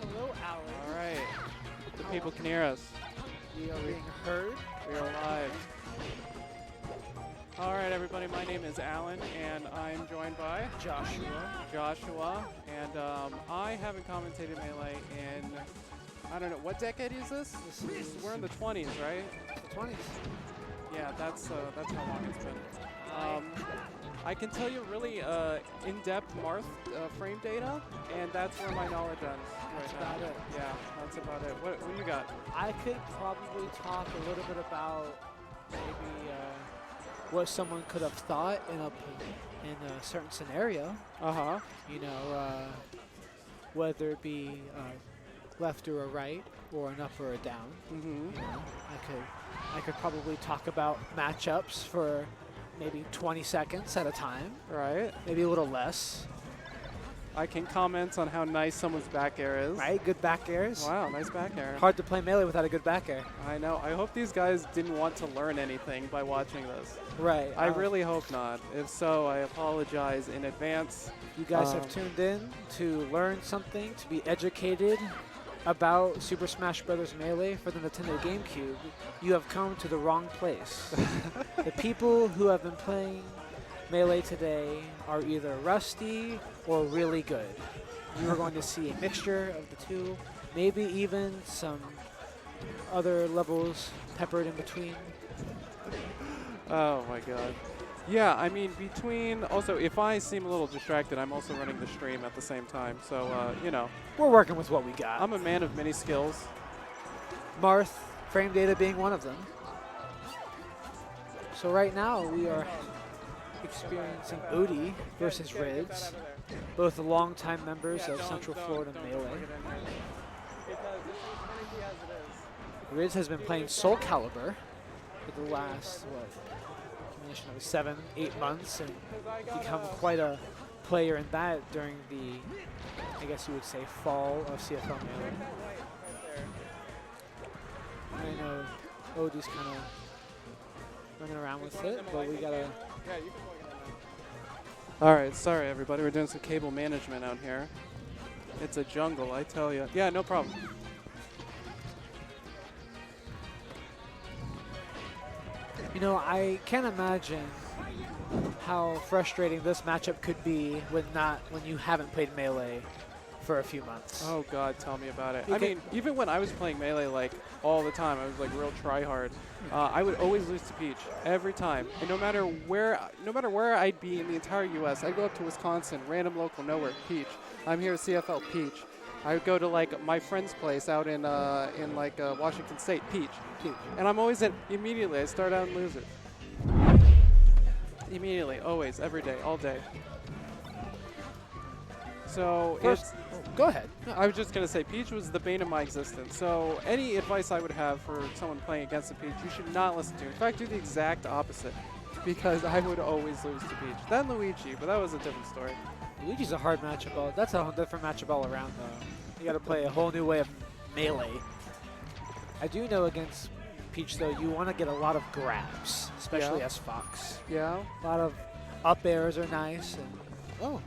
Hello, Alan. All right. The people can hear us. We are being heard. We are live. All right, everybody. My name is Alan, and I'm joined by Joshua. And I haven't commentated Melee in, I don't know, what decade is this? We're in the 20s, right? The 20s. Yeah, that's how long it's been. I can tell you really in-depth Marth frame data, and that's where my knowledge ends. That's right now. about it. Yeah, that's about it. What do you got? I could probably talk a little bit about maybe what someone could have thought in a certain scenario. Uh-huh. You know, whether it be left or a right, or an up or a down. Mm-hmm. You know, I could probably talk about matchups for maybe 20 seconds at a time, Right. maybe a little less. I can comment on how nice someone's back air is. Right, good back airs. Wow, nice back air. Hard to play Melee without a good back air. I know. I hope these guys didn't want to learn anything by watching this. Right. I really hope not. If so, I apologize in advance. You guys have tuned in to learn something, to be educated about Super Smash Bros. Melee for the Nintendo GameCube. You have come to the wrong place. The people who have been playing Melee today are either rusty or really good. You are going to see a mixture of the two, maybe even some other levels peppered in between. Oh my god. Yeah, I mean, also, if I seem a little distracted, I'm also running the stream at the same time. So, you know. We're working with what we got. I'm a man of many skills. Marth, frame data being one of them. So right now we are experiencing Udi versus Rids, both longtime members of Central Florida Melee. Rids has been playing Soul Calibur for the last, combination of 7, 8 months, and become quite a player in that during the, I guess you would say, fall of CFL Melee. I know Odi's kind of running around with it, but we gotta. All right, sorry everybody. We're doing some cable management out here. It's a jungle, I tell you. Yeah, no problem. You know, I can't imagine how frustrating this matchup could be when you haven't played Melee for a few months. Oh god, tell me about it. You I mean, even when I was playing Melee like all the time, I was like real try-hard. I would always lose to Peach every time, and no matter where I'd be in the entire U.S., I'd go up to Wisconsin, random local nowhere, Peach. I'm here at CFL, Peach. I would go to like my friend's place out in Washington State, Peach. And I'm always immediately. I start out and lose it. Immediately, always, every day, all day. So Go ahead. no, I was just going to say, Peach was the bane of my existence. So any advice I would have for someone playing against a Peach, you should not listen to. In fact, do the exact opposite, because I would always lose to Peach. Then Luigi, but that was a different story. Luigi's a hard matchup. That's a different matchup all around, though. You got to play a whole new way of Melee. I do know against Peach, though, you want to get a lot of grabs, especially as Fox. Yeah. A lot of up airs are nice, and oh,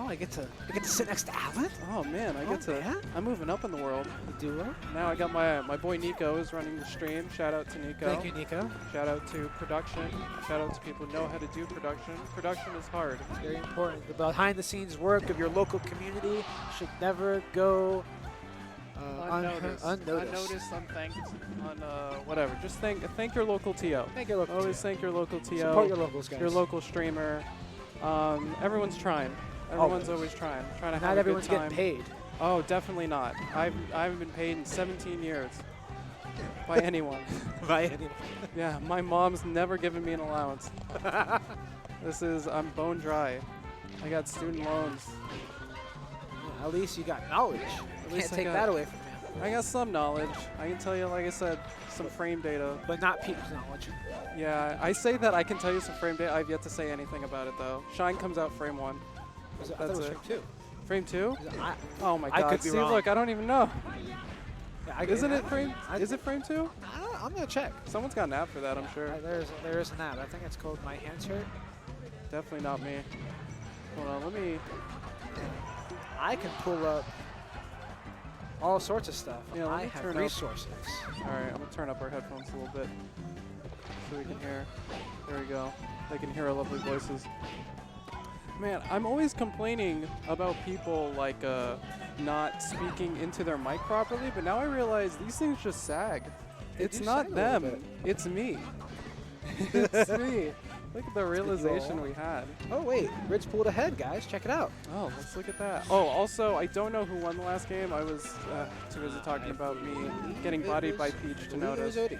I get to sit next to Alan. Oh man, I Oh, get to. man. I'm moving up in the world. The duo. Now I got my boy Nico is running the stream. Shout out to Nico. Thank you, Nico. Shout out to production. Shout out to people who know how to do production. Production is hard. It's very important. The behind-the-scenes work of your local community should never go Unnoticed, Unnoticed. unthanked, whatever. Just thank your local TO. Thank your local Always TO. thank your local TO. Support your locals, guys. Your local streamer. Everyone's trying. Everyone's always trying to have Not a everyone's good time. getting paid. Oh, definitely not. I haven't been paid in 17 years by anyone. By anyone. Yeah, my mom's never given me an allowance. I'm bone dry. I got student loans. At least you got knowledge. least Can't I take got- that away from you. I got some knowledge. I can tell you, like I said, some frame data. But not Pete's knowledge. Yeah, I say that I can tell you some frame data. I've yet to say anything about it, though. Shine comes out frame 1. I thought it That's was it. frame 2. Frame 2? I, Oh my I god. could be See, wrong. look, I don't even know. yeah, Isn't it frame? Is it frame 2? I'm gonna check. Someone's got an app for that, I'm sure. There is an app. I think it's called My Hands Hurt. Definitely not me. Hold on, let me. I can pull up all sorts of stuff. Yeah, let I me have turn up- resources. All right, I'm gonna turn up our headphones a little bit so we can hear. There we go. They can hear our lovely voices. Man, I'm always complaining about people like not speaking into their mic properly, but now I realize these things just sag. It's do not sag a little them. bit. It's me. It's me. Look at the realization roll. we had. Oh wait, Ridge pulled ahead, guys. Check it out. Oh, let's look at that. Oh, also, I don't know who won the last game. I was too busy talking about me getting bodied by Peach to notice. It was Odie.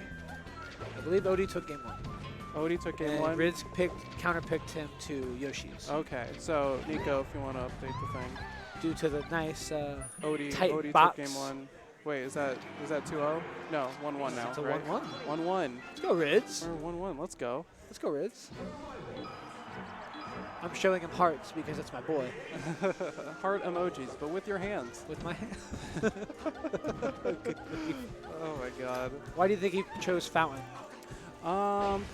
I believe Odie took game 1. Odie took game And 1. Ridge counterpicked him to Yoshi's Okay, so Nico, if you want to update the thing. due to the nice Odie, tight Odie box. took game 1. Wait, is that 2-0? No, 1-1 now, It's a right? 1-1. 1-1. Let's go, Rids. We're 1-1. Let's go. Let's go, Rids. I'm showing him hearts because it's my boy. Heart emojis, but with your hands. With my hand. Oh my god. Why do you think he chose Fountain?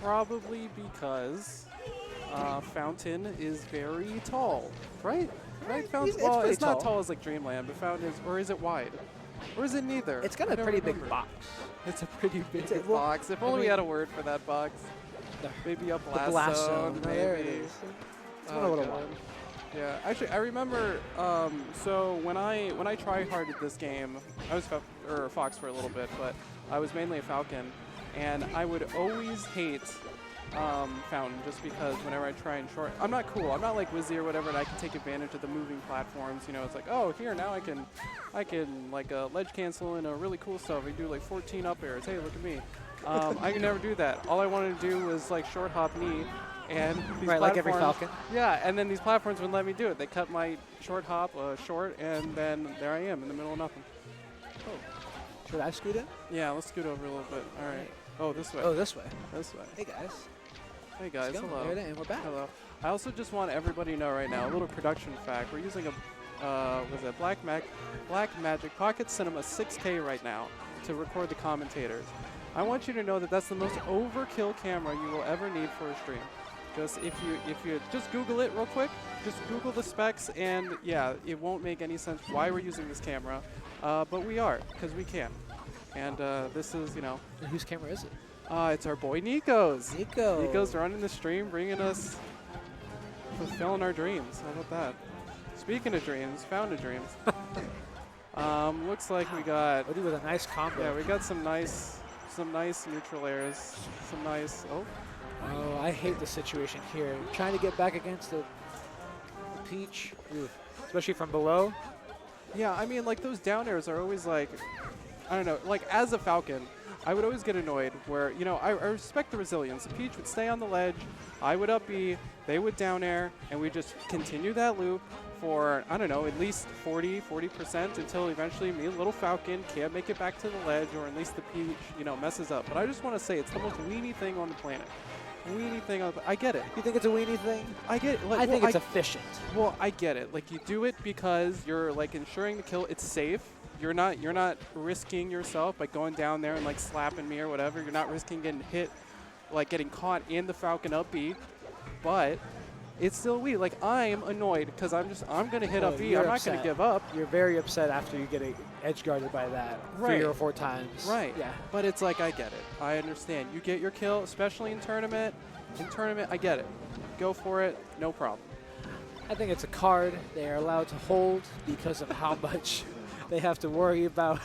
Probably because Fountain is very tall, right? Right, Fountain. It's Well, pretty it's not tall. tall as like Dreamland, but Fountain is, or is it wide? Or is it neither? It's got I a don't pretty big remember. box. It's a pretty big It's a- well, box. If I only we mean- had a word for that box. The- Maybe a The blast, blast zone. zone. There it Maybe. is. It's Oh, one a little God. one. Yeah, actually, I remember. So when I try-harded this game, I was Fox for a little bit, but I was mainly a Falcon, and I would always hate Fountain just because whenever I try and short, I'm not cool. I'm not like Wizzy or whatever, and I can take advantage of the moving platforms. You know, it's like, oh, here now I can like ledge cancel and really cool stuff. I do like 14 up airs. Hey, look at me. I can never do that. All I wanted to do was like short hop knee. And these Right, like every platforms- Falcon. Yeah, and then these platforms wouldn't let me do it. They cut my short hop short, and then there I am in the middle of nothing. Should I scoot in? Yeah, let's scoot over a little bit. All right. Oh, this way. Oh, this way. This way. Hey, guys. Hey guys, Let's go. hello. There it is, and we're back. Hello. I also just want everybody to know right now a little production fact. We're using a Blackmagic Pocket Cinema 6K right now to record the commentators. I want you to know that that's the most overkill camera you will ever need for a stream. Just if you just Google it real quick, just Google the specs, and yeah, it won't make any sense why we're using this camera, but we are because we can. And this is, you know, And whose camera is it? it's our boy Nico's. Nico. Nico's running the stream, bringing us, fulfilling our dreams. How about that? Speaking of dreams, found a dreams. Looks like we got, Odie with a nice combo. yeah, we got some nice neutral airs, some nice. Oh, Oh, I hate the situation here. Trying to get back against the Peach, oof. Especially from below. yeah. I mean, like those down airs are always like, I don't know. Like as a Falcon, I would always get annoyed where, you know, I respect the resilience. The Peach would stay on the ledge, I would up B, they would down air, and we just continue that loop for, I don't know, at least 40% until eventually me, little Falcon, can't make it back to the ledge, or at least the Peach, you know, messes up. But I just want to say it's the most weenie thing on the planet. Weenie thing on the, I get it. You think it's a weenie thing? I get it. Like, I think well, it's efficient. well, I get it. Like you do it because you're like ensuring the kill. It's safe. You're not risking yourself by going down there and like slapping me or whatever. You're not risking getting hit, like getting caught in the Falcon up B. But it's still we. Like I'm annoyed because I'm gonna hit Oh, up B. you're I'm not upset. gonna give up. You're very upset after you get edge guarded by that 3 or 4 times. Right. Yeah. But it's like I get it. I understand. You get your kill, especially in tournament. In tournament, I get it. Go for it. No problem. I think it's a card they are allowed to hold because of how much They have to worry about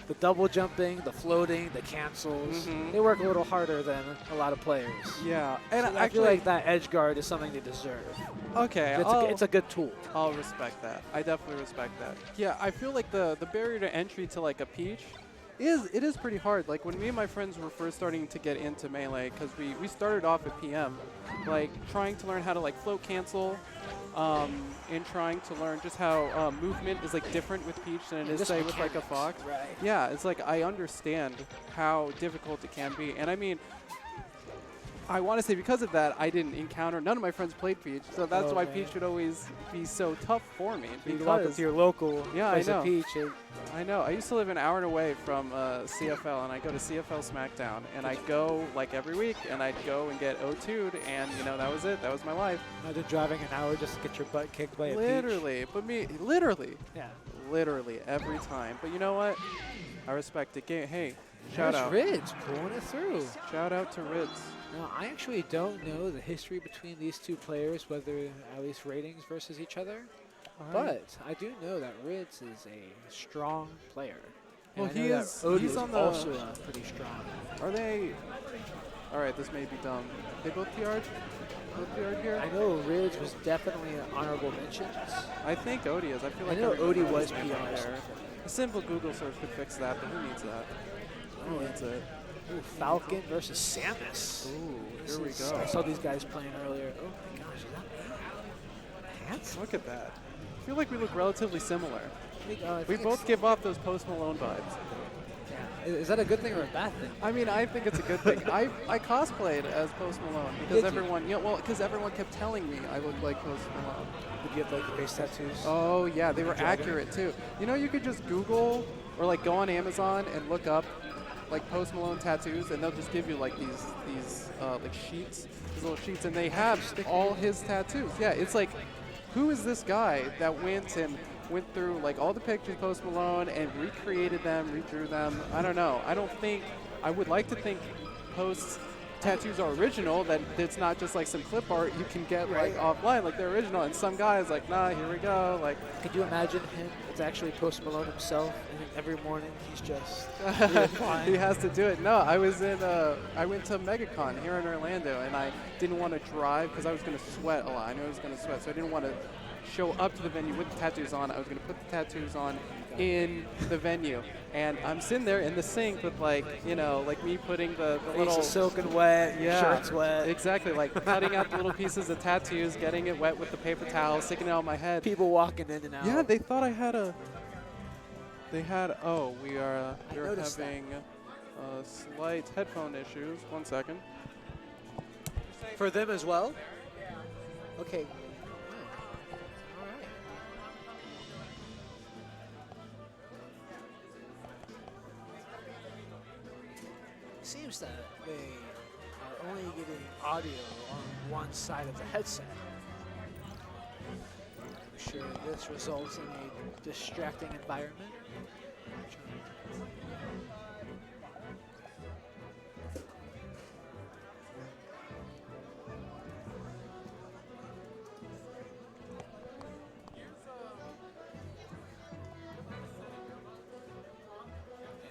the double jumping, the floating, the cancels. Mhm. They work a little harder than a lot of players. Yeah, and So I feel like that edge guard is something they deserve. okay, It's a good tool. I'll respect that. I definitely respect that. Yeah, I feel like the barrier to entry to like a Peach is pretty hard. Like when me and my friends were first starting to get into Melee, because we started off at PM, like trying to learn how to like float cancel, and trying to learn just how movement is like different with Peach than it is Just say with like a mechanics, Fox. Right. Yeah, it's like I understand how difficult it can be, and I mean, I want to say because of that, I didn't encounter, none of my friends played Peach, so that's Oh, why man. Peach would always be so tough for me. You walk up Because to your local Yeah, I place know. of Peach. And I know, I used to live an hour away from CFL, and I go to CFL SmackDown, and I go like every week, and I'd go and get O2'd, and you know, that was it, that was my life. imagine driving an hour just to get your butt kicked by a Peach. Literally, but literally every time. But you know what? I respect it. Hey, shout There's out. Rids pulling it through. Shout out to Rids. Now, I actually don't know the history between these two players, whether at least ratings versus each other. But I do know that Rids is a strong player. And Well, I know he that is- Odie he's is on the- also pretty strong. Are they? All right, this may be dumb. They both PR'd? Both PR'd here? I know Rids was definitely an honorable mention. I think Odie is. I feel I like know everybody Odie knows was his name PR. out there. A simple Google search could fix that, but who needs that? Who needs it? Ooh, Falcon versus Samus. Ooh, This here we is- go. I saw these guys playing earlier. Oh my gosh, is that handsome? Look at that. I feel like we look relatively similar. I We think both it's- give off those Post Malone vibes. Yeah. Is that a good thing or a bad thing? I mean, I think it's a good thing. I cosplayed as Post Malone because Did you? because everyone kept telling me I looked like Post Malone. Did you have like the face tattoos? Oh yeah, they were Dragon? accurate too. You know, you could just Google or like go on Amazon and look up like Post Malone tattoos, and they'll just give you like these like sheets, these little sheets, and they have all his tattoos. Yeah, it's like, who is this guy that went through like all the pictures of Post Malone and recreated them, redrew them? I don't know. I would like to think Post's tattoos are original, that it's not just like some clip art you can get like offline, like they're original, and some guy's like, nah, here we go, like. Could you imagine him? It's actually Post Malone himself, and then every morning he's just reapplying. He has to do it. No, I went to MegaCon here in Orlando, and I didn't want to drive because I was going to sweat a lot. I knew I was going to sweat, so I didn't want to show up to the venue with the tattoos on. I was going to put the tattoos on in the venue, and I'm sitting there in the sink with like, you know, like me putting the Face little is soaking wet, yeah, shirt's wet. exactly, like cutting out the little pieces of tattoos, getting it wet with the paper towel, sticking it on my head. People walking in and out. Yeah, they thought I had a. They had. Oh, we're noticed that. having slight headphone issues. 1 second. For them as well? Okay. All right. Seems that they are only getting audio on one side of the headset. I'm sure this results in a distracting environment.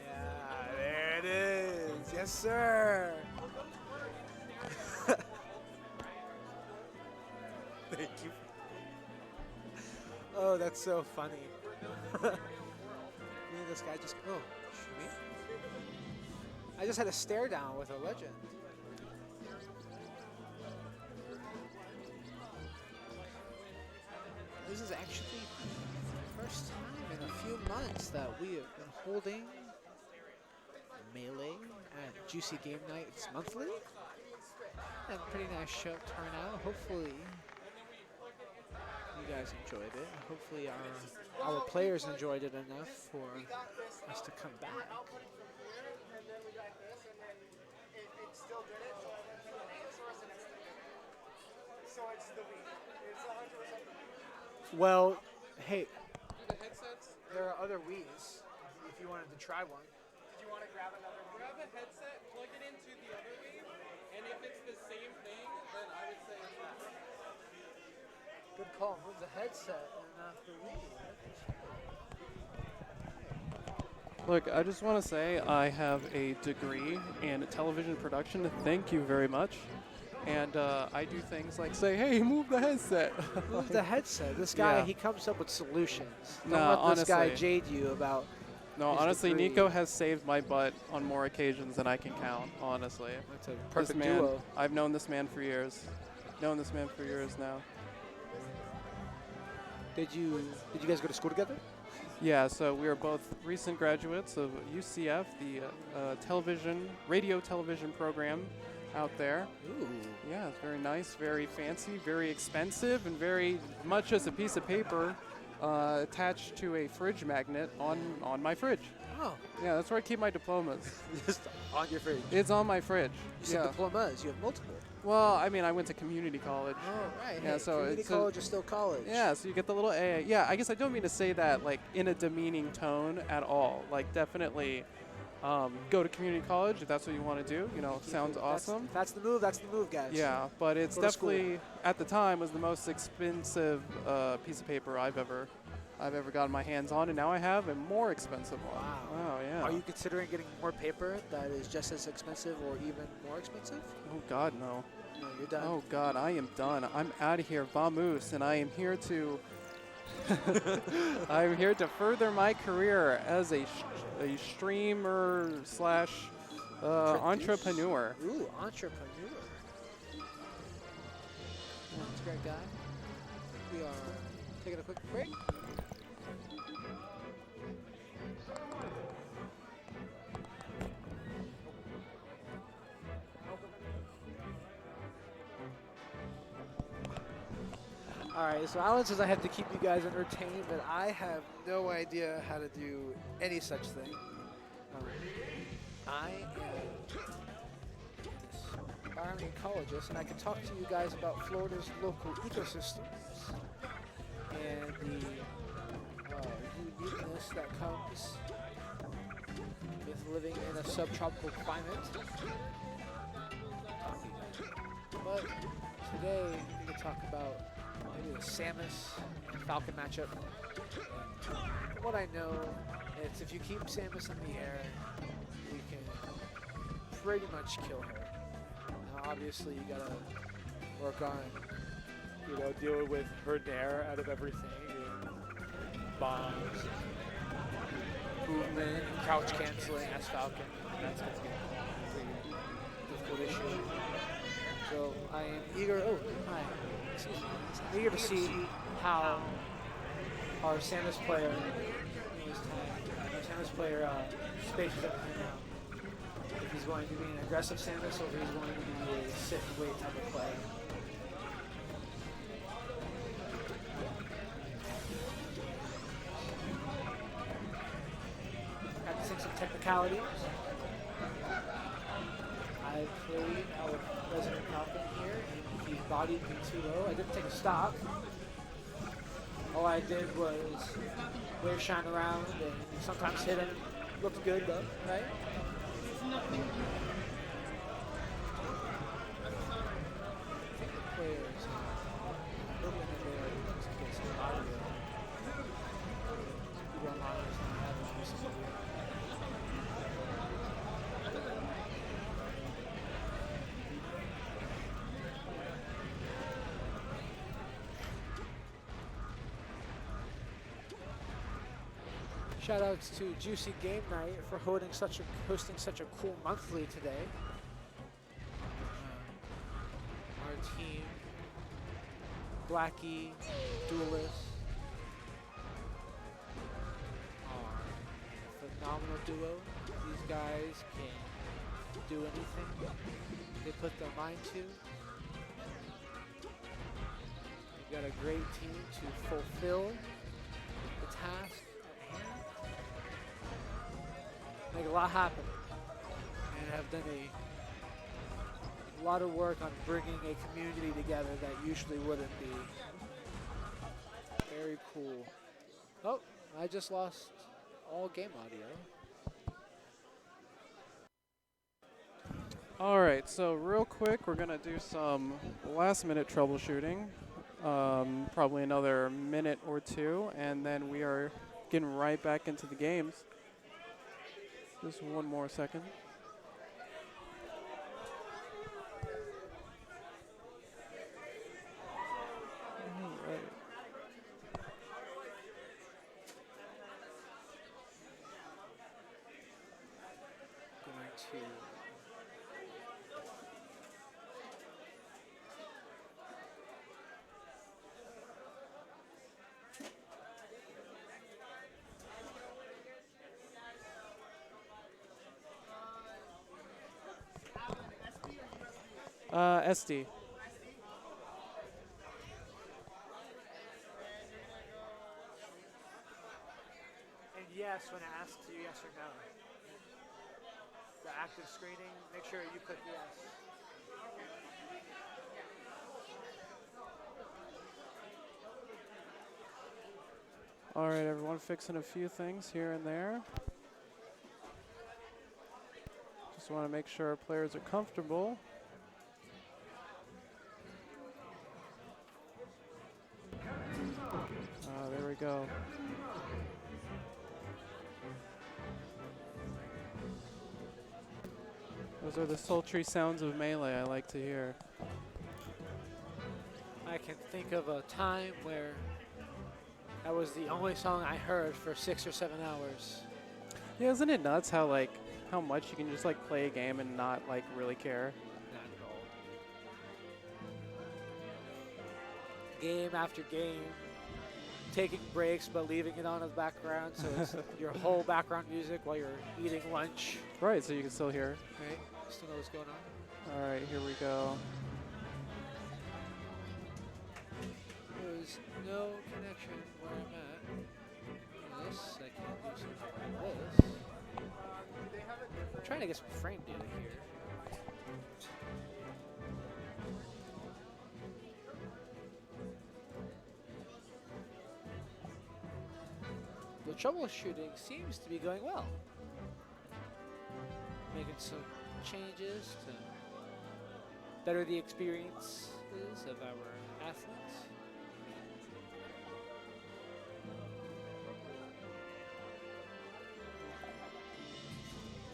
Yeah, there it is. Yes, sir. Thank you. Oh, that's so funny. Me and this guy just, oh, me? I just had a stare down with a legend. This is actually the first time in a few months that we have been holding Melee at Juicy Game Nights monthly. And pretty nice show turnout. Hopefully you guys enjoyed it. Hopefully our players enjoyed it enough for us to come back. Well, hey, The headsets. there are other Wii's if you wanted to try one. Do you want to grab another? Grab a headset, plug it into the other Wii, and if it's the same thing, then I would say it's that. Good call. Move the headset and not the Wii. Look, I just want to say I have a degree in television production. Thank you very much. And I do things like say, hey, move the headset. Move the headset. This guy, Yeah. he comes up with solutions. Don't Nah, let this guy honestly. jade you about No, his honestly, degree. Nico has saved my butt on more occasions than I can count, honestly. That's a This perfect man, duo. I've known this man for years. Known this man for years now. Did you guys go to school together? Yeah, so we are both recent graduates of UCF, the radio television program out there. Ooh. Yeah, it's very nice, very fancy, very expensive, and very much just a piece of paper attached to a fridge magnet on my fridge. Oh. Yeah, that's where I keep my diplomas. Just on your fridge. It's on my fridge. You said Yeah. diplomas. You have multiple. Well, I mean, I went to community college. Oh, right. Yeah, Hey, so community it's a- college is still college. Yeah, so you get the little A. Yeah, I guess I don't mean to say that like in a demeaning tone at all. Like definitely go to community college if that's what you want to do. You know, sounds awesome. If that's the move. That's the move, guys. Yeah, but it's Go to school. definitely at the time was the most expensive piece of paper I've ever gotten my hands on, and now I have a more expensive one. Wow. Wow, yeah. Are you considering getting more paper that is just as expensive or even more expensive? Oh God, no. No, you're done. Oh God, I am done. I'm out of here, Vamoose, and I am here to I'm here to further my career as a streamer slash entrepreneur. Ooh, entrepreneur. That's a great guy. We are taking a quick break. All right, so Alan says I have to keep you guys entertained, but I have no idea how to do any such thing. I am an environment ecologist, and I can talk to you guys about Florida's local ecosystems and the uniqueness that comes with living in a subtropical climate. But today, we're going to talk about maybe the Samus and Falcon matchup. From what I know, it's if you keep Samus in the air, you can pretty much kill her. Now, obviously, you gotta work on, dealing with her nair out of everything, and bombs, movement, and crouch canceling as Falcon. That's gonna be a pretty difficult issue. So I am eager. Oh, hi. Excuse me. I'm eager to see how our Samus player, spaces everything out. If he's going to be an aggressive Samus or if he's going to be a sit and wait type of player. Practicing some technicalities. I played our Resident Falcon here, and he bodied me too low. I didn't take a stop. All I did was wave shine around and sometimes hit him. Looked good though, right? I think the players looking at their to get some audio. People online is not having this audio. Shout outs to Juicy Game Night for hosting such a cool monthly today. Our team, Blackie, Duelist, are a phenomenal duo. These guys can do anything they put their mind to. We've got a great team to fulfill the task at hand. Make a lot happen, and have done a lot of work on bringing a community together that usually wouldn't be. Very cool. Oh, I just lost all game audio. All right, so real quick, we're gonna do some last-minute troubleshooting, probably another minute or two, and then we are getting right back into the games. Just one more second. All right. Going to SD. And yes, when it asks you yes or no. The active screening, make sure you click yes. All right, everyone, fixing a few things here and there. Just want to make sure our players are comfortable. There we go. Those are the sultry sounds of Melee I like to hear. I can think of a time where that was the only song I heard for 6 or 7 hours. Yeah, isn't it nuts how how much you can just play a game and not really care? Not at all. Game after game, taking breaks but leaving it on in the background, so it's your whole background music while you're eating lunch. Right, so you can still hear. Right? Still know what's going on. All right, here we go. There's no connection where I'm at. This, I can do something like this. I'm trying to get some frame data here. The troubleshooting seems to be going well. Making some changes to better the experiences of our athletes.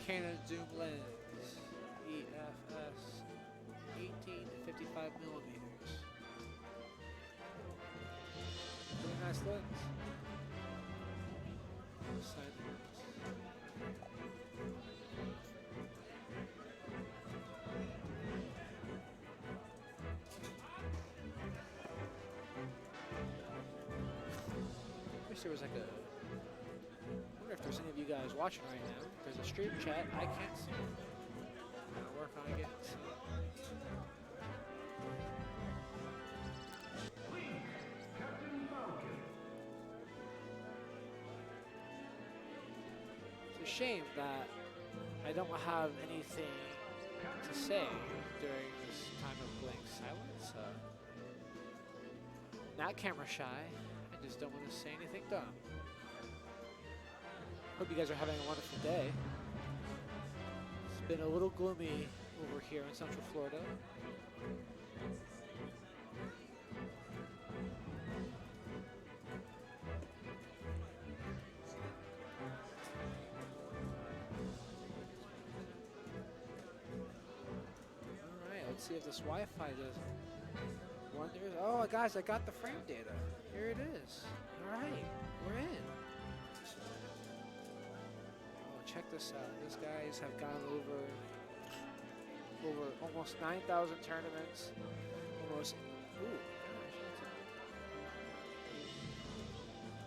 Canon zoom lens, EFS, 18 to 55 millimeters. Really nice lens. Side lens. Wish there was I wonder if there's any of you guys watching right now. There's a stream chat. I can't see it. I'm gonna work on it. It's a shame that I don't have anything to say during this time of blank silence. Not camera shy. I just don't want to say anything dumb. Hope you guys are having a wonderful day. It's been a little gloomy over here in Central Florida. Alright, let's see if this Wi-Fi does wonders. Oh, guys, I got the frame data. Here it is. Alright, we're in. Check this out. These guys have gone over almost 9,000 tournaments. Almost, ooh,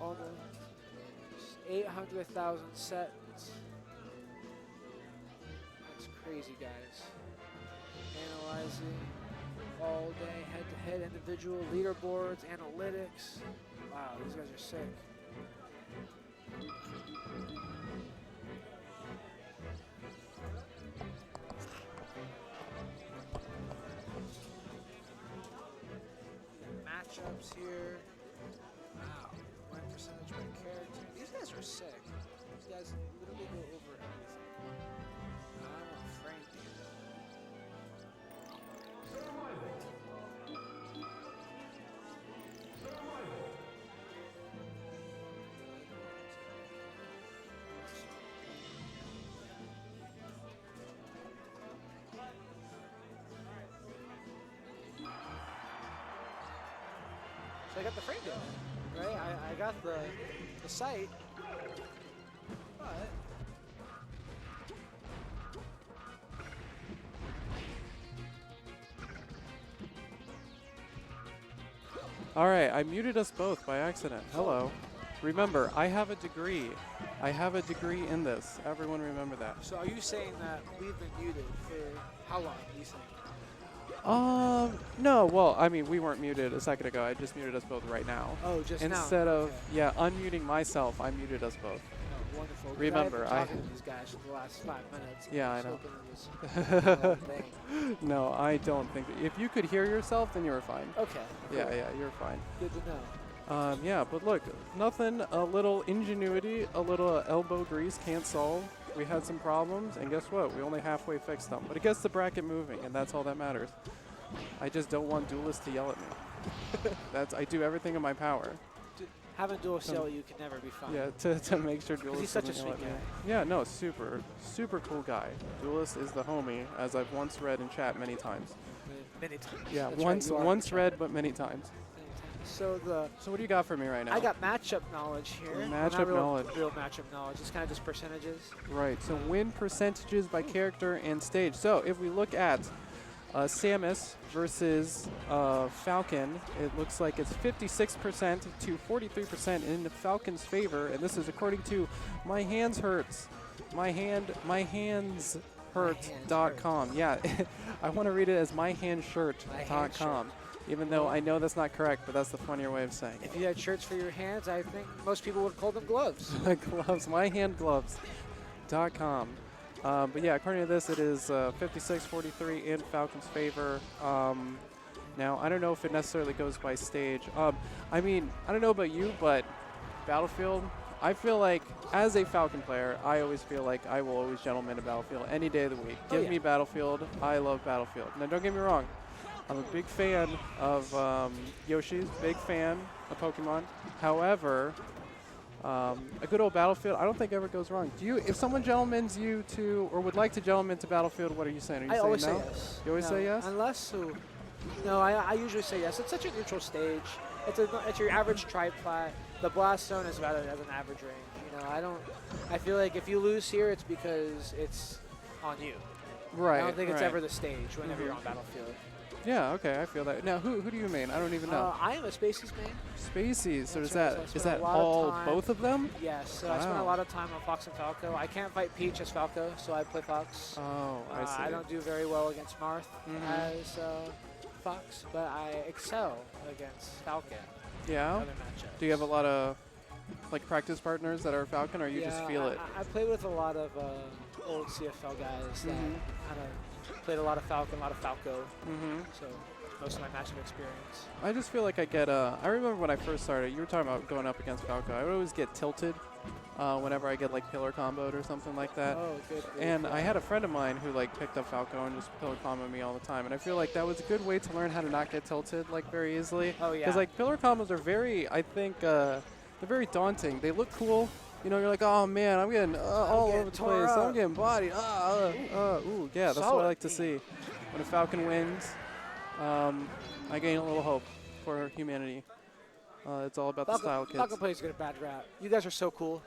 gosh, almost 800,000 sets. That's crazy, guys. Analyzing all day, head-to-head, individual leaderboards, analytics. Wow, these guys are sick. Matchups here. Wow. Win percentage by character. These guys are sick. These guys literally go over everything. I want frame data. So I got the frame data, right? I got the sight, but All right, I muted us both by accident. Hello. Remember, I have a degree. I have a degree in this. Everyone remember that. so are you saying that we've been muted for how long, do you think? No, well, I mean, we weren't muted a second ago. I just muted us both right now. Oh, just now. Instead of, Okay. yeah, unmuting myself, I muted us both. Oh, wonderful. 'Cause Remember, I've been I- talking to these guys for the last 5 minutes. Yeah, I I know. thing. No, I don't think that. If you could hear yourself, then you were fine. Okay. Yeah, cool. yeah, you're fine. Good to know. Yeah, but look, nothing a little ingenuity, a little elbow grease can't solve. We had some problems, and guess what? We only halfway fixed them. But it gets the bracket moving, and that's all that matters. I just don't want Duelist to yell at me. I do everything in my power. Having dual yell at you can never be fun. Yeah, to make sure Duelist he's such a doesn't yell sweet at me. guy. Yeah, no, super cool guy. Duelist is the homie, as I've once read in chat many times. Many times. Yeah, That's right, you are once in read, chat. but many times. Many times. So So what do you got for me right now? I got matchup knowledge here. Matchup Not real, knowledge. Real matchup knowledge. It's kind of just percentages. Right, so win percentages by character and stage. So if we look at Samus versus Falcon, it looks like it's 56% to 43% in Falcon's favor, and this is according to myhandshurts.com. Yeah, I want to read it as myhandshirt.com, even though I know that's not correct, but that's the funnier way of saying it. If you had shirts for your hands, I think most people would call them gloves. Gloves, myhandgloves.com. But yeah, according to this, it is 56-43 in Falcon's favor. Now, I don't know if it necessarily goes by stage. I mean, I don't know about you, but Battlefield, I feel like as a Falcon player, I always feel like I will always gentleman to Battlefield any day of the week. Oh, Give yeah. me Battlefield. I love Battlefield. Now, don't get me wrong. I'm a big fan of Yoshi's, big fan of Pokemon. However, a good old Battlefield, I don't think ever goes wrong. Do you? If someone gentlemans you to, or would like to gentleman to Battlefield, what are you saying? Are you I saying always no? say yes. You always No, say yes? Unless who? No, I usually say yes. It's such a neutral stage. It's your average tri-plat. The blast zone is about as an average range. You know, I feel like if you lose here, it's because it's on you. Right. I don't think it's right. ever the stage whenever you're on Battlefield. Yeah. Okay. I feel that. Now, who do you main? I don't even know. I am a Spacies main. Spacies. So That's is right, that so I is spent that a lot of all time- both of them? Yes, so I spend a Wow. lot of time on Fox and Falco. I can't fight Peach as Falco, so I play Fox. Oh, I see. I don't do very well against Marth Mhm. as Fox, but I excel against Falcon. Yeah. Other matchups. Do you have a lot of like practice partners that are Falcon, or you just feel it? I play with a lot of old CFL guys that Mhm. kind of played a lot of Falcon, a lot of Falco, Mm-hmm. so most of my matchup experience. I just feel like I get I remember when I first started, you were talking about going up against Falco. I would always get tilted whenever I get like pillar comboed or something like that. Oh, good. And I had a friend of mine who like picked up Falco and just pillar comboed me all the time. And I feel like that was a good way to learn how to not get tilted like very easily. Oh, yeah. Because like pillar combos are very, I think, they're very daunting. They look cool. You know, you're like, oh man, I'm getting all getting over the tore place. I'm up. getting bodied. Ooh, yeah, that's what I Solid like to team. see. When a Falcon wins, I gain a little hope for humanity. It's all about the style, kids. Falcon plays get a bad rap. You guys are so cool.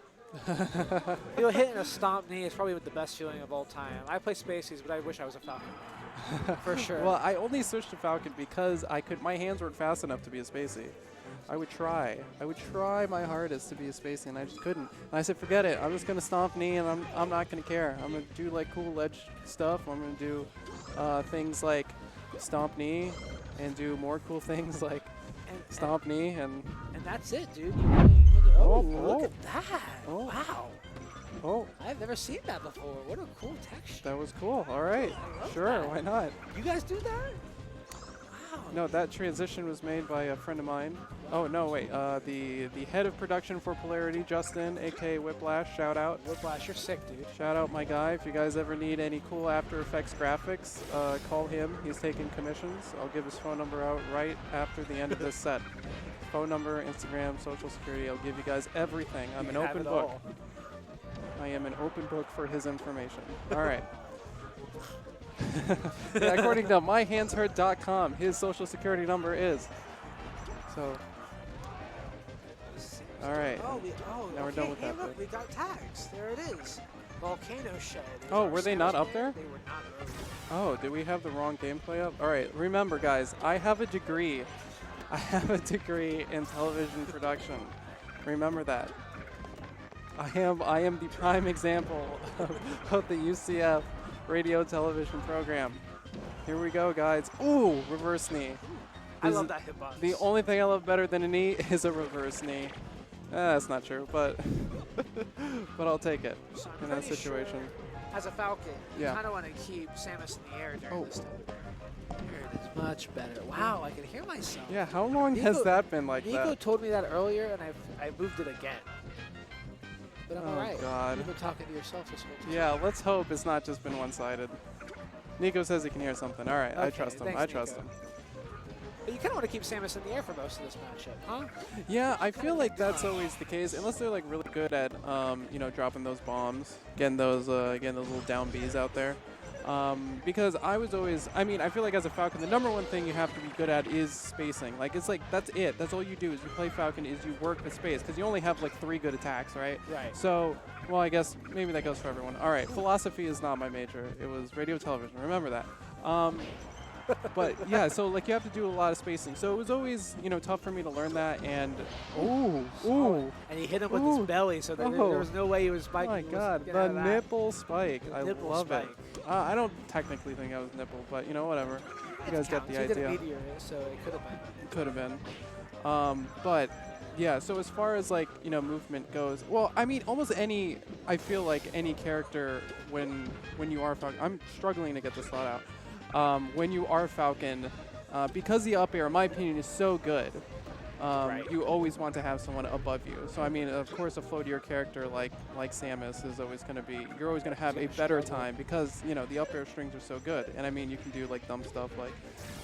You know, hitting a stomp knee is probably the best feeling of all time. I play Spacies, but I wish I was a Falcon. For sure. Well, I only switched to Falcon because my hands weren't fast enough to be a Spacey. I would try my hardest to be a Spacey, and I just couldn't. And I said, forget it. I'm just gonna stomp knee, and I'm not gonna care. I'm gonna do like cool ledge stuff. I'm gonna do things like stomp knee, and do more cool things like stomp knee, and that's it, dude. Oh, Look oh. at that. Oh. Wow. oh, I've never seen that before. What a cool texture. that was cool. All right, I love sure, that. why not? You guys do that? Wow. No, that transition was made by a friend of mine. Oh no, wait. The head of production for Polarity, Justin, aka Whiplash. Shout out. Whiplash, you're sick, dude. Shout out my guy. If you guys ever need any cool After Effects graphics, call him. He's taking commissions. I'll give his phone number out right after the end of this set. Phone number, Instagram, social security. I'll give you guys everything. I'm an You have open it book. all. I am an open book for his information. All right. Yeah, according to myhandshurt.com, his social security number is. So All right. Now we're done okay, with hey, that look, bit. we got tags. There it is. Volcano Shed. is Oh, our were they not Samus up there? They were not earlier. Oh, did we have the wrong gameplay up? All right, remember, guys, I have a degree. I have a degree in television production. Remember that. I am the prime example of the UCF radio television program. Here we go, guys. Ooh, reverse knee. I This love is- that hitbox. The only thing I love better than a knee is a reverse knee. That's not true, but but I'll take it So I'm in that pretty situation. sure, as a Falcon, you Yeah. kind of want to keep Samus in the air during Oh. this time. There it is, much better. Wow, I can hear myself. Yeah, how long has Nico- that been like Nico that? told me that earlier, and I moved it again. But I'm Oh, alright. God. You've been talking to yourself this whole time. Yeah, let's hope it's not just been one-sided. Nico says he can hear something. All right, I Okay, trust him. thanks, I trust Nico. him. But you kind of want to keep Samus in the air for most of this matchup, huh? Yeah, I feel like that's always the case, unless they're like really good at, you know, dropping those bombs, getting those little down Bs out there. Because I was always, I mean, I feel like as a Falcon, the number one thing you have to be good at is spacing. Like, it's like, that's it. That's all you do is you play Falcon is you work the space, because you only have like 3 good attacks, right? Right. So, well, I guess maybe that goes for everyone. All right, philosophy is not my major. It was radio television. Remember that. But yeah, so like you have to do a lot of spacing. So it was always, you know, tough for me to learn that. And ooh, And he hit him with Ooh. his belly, so that Oh. there was no way he was oh spiking. my he was God, getting out the of that. nipple spike. The I nipple love spike. it. I don't technically think I was nipple, but you know, whatever. You guys get the He did a idea. meteor, so it could have been. Could have been. But yeah, so as far as like, you know, movement goes, well, I mean, almost any, I feel like any character when you are Falcon, I'm struggling to get this thought out. When you are Falcon, because the up air, in my opinion, is so good, Right. you always want to have someone above you. So I mean, of course, a floatier character like Samus is always going to be, you're always going to have a better time because, you know, the up air strings are so good. And I mean, you can do like dumb stuff like,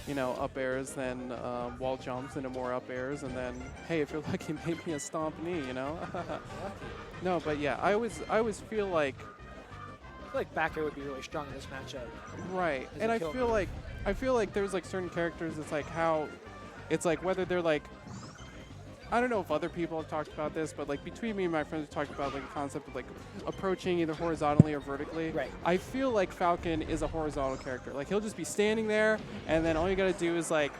you know, up airs, then wall jumps into more up airs, and then, hey, if you're lucky, maybe a stomp knee, you know? No, but yeah, I always feel like, I feel like back air would be really strong in this matchup. right, Does and it I kill feel me? like there's like certain characters. It's like how, it's like whether they're like, I don't know if other people have talked about this, but like between me and my friends, we talked about like the concept of like approaching either horizontally or vertically. Right. I feel like Falcon is a horizontal character. Like he'll just be standing there, and then all you gotta do is like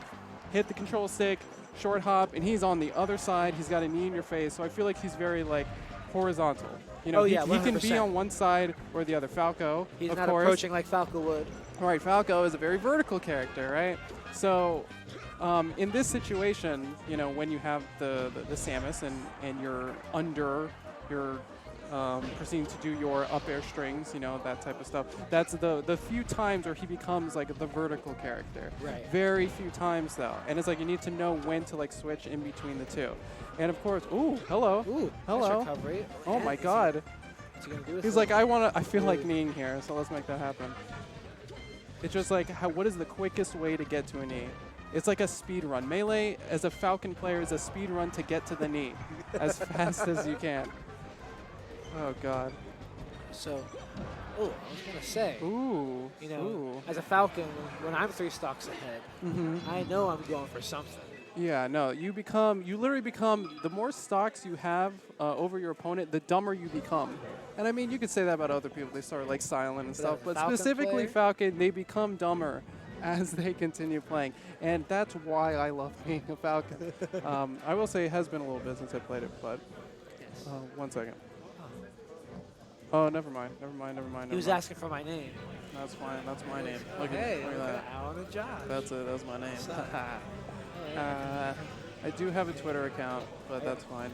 hit the control stick, short hop, and he's on the other side. He's got a knee in your face, so I feel like he's very like horizontal. You know, Oh, yeah, he can be 100%. on one side or the other. Falco, He's of not course. approaching like Falco would. All right, Falco is a very vertical character, right? So in this situation, you know, when you have the Samus and you're under, you're proceeding to do your up air strings, you know, that type of stuff. That's the few times where he becomes like the vertical character. Right. Very few times though. And it's like you need to know when to like switch in between the two. And of course, ooh, hello. Ooh, Hello. nice recovery. Oh And my is he- God. What's he gonna do with He's it? like, I feel like Ooh. kneeing here, so let's make that happen. It's just like, what is the quickest way to get to a knee? It's like a speed run. Melee, as a Falcon player, is a speed run to get to the knee as fast as you can. Oh, God. So, oh, I was gonna say, Ooh. you know, Ooh. as a Falcon, when I'm 3 stocks ahead, Mm-hmm. I know I'm going for something. Yeah, no, you literally become, the more stocks you have over your opponent, the dumber you become. And I mean, you could say that about other people. They start like silent and But stuff, as a but Falcon specifically player? Falcon, they become dumber as they continue playing. And that's why I love being a Falcon. I will say it has been a little bit since I played it, but Yes. 1 second. Oh, never mind. He was asking for my name. That's fine. That's my name. Oh, Look hey, at that. Alan and Josh. That's it. That's my name. What's up? I do have a Twitter account, but that's fine.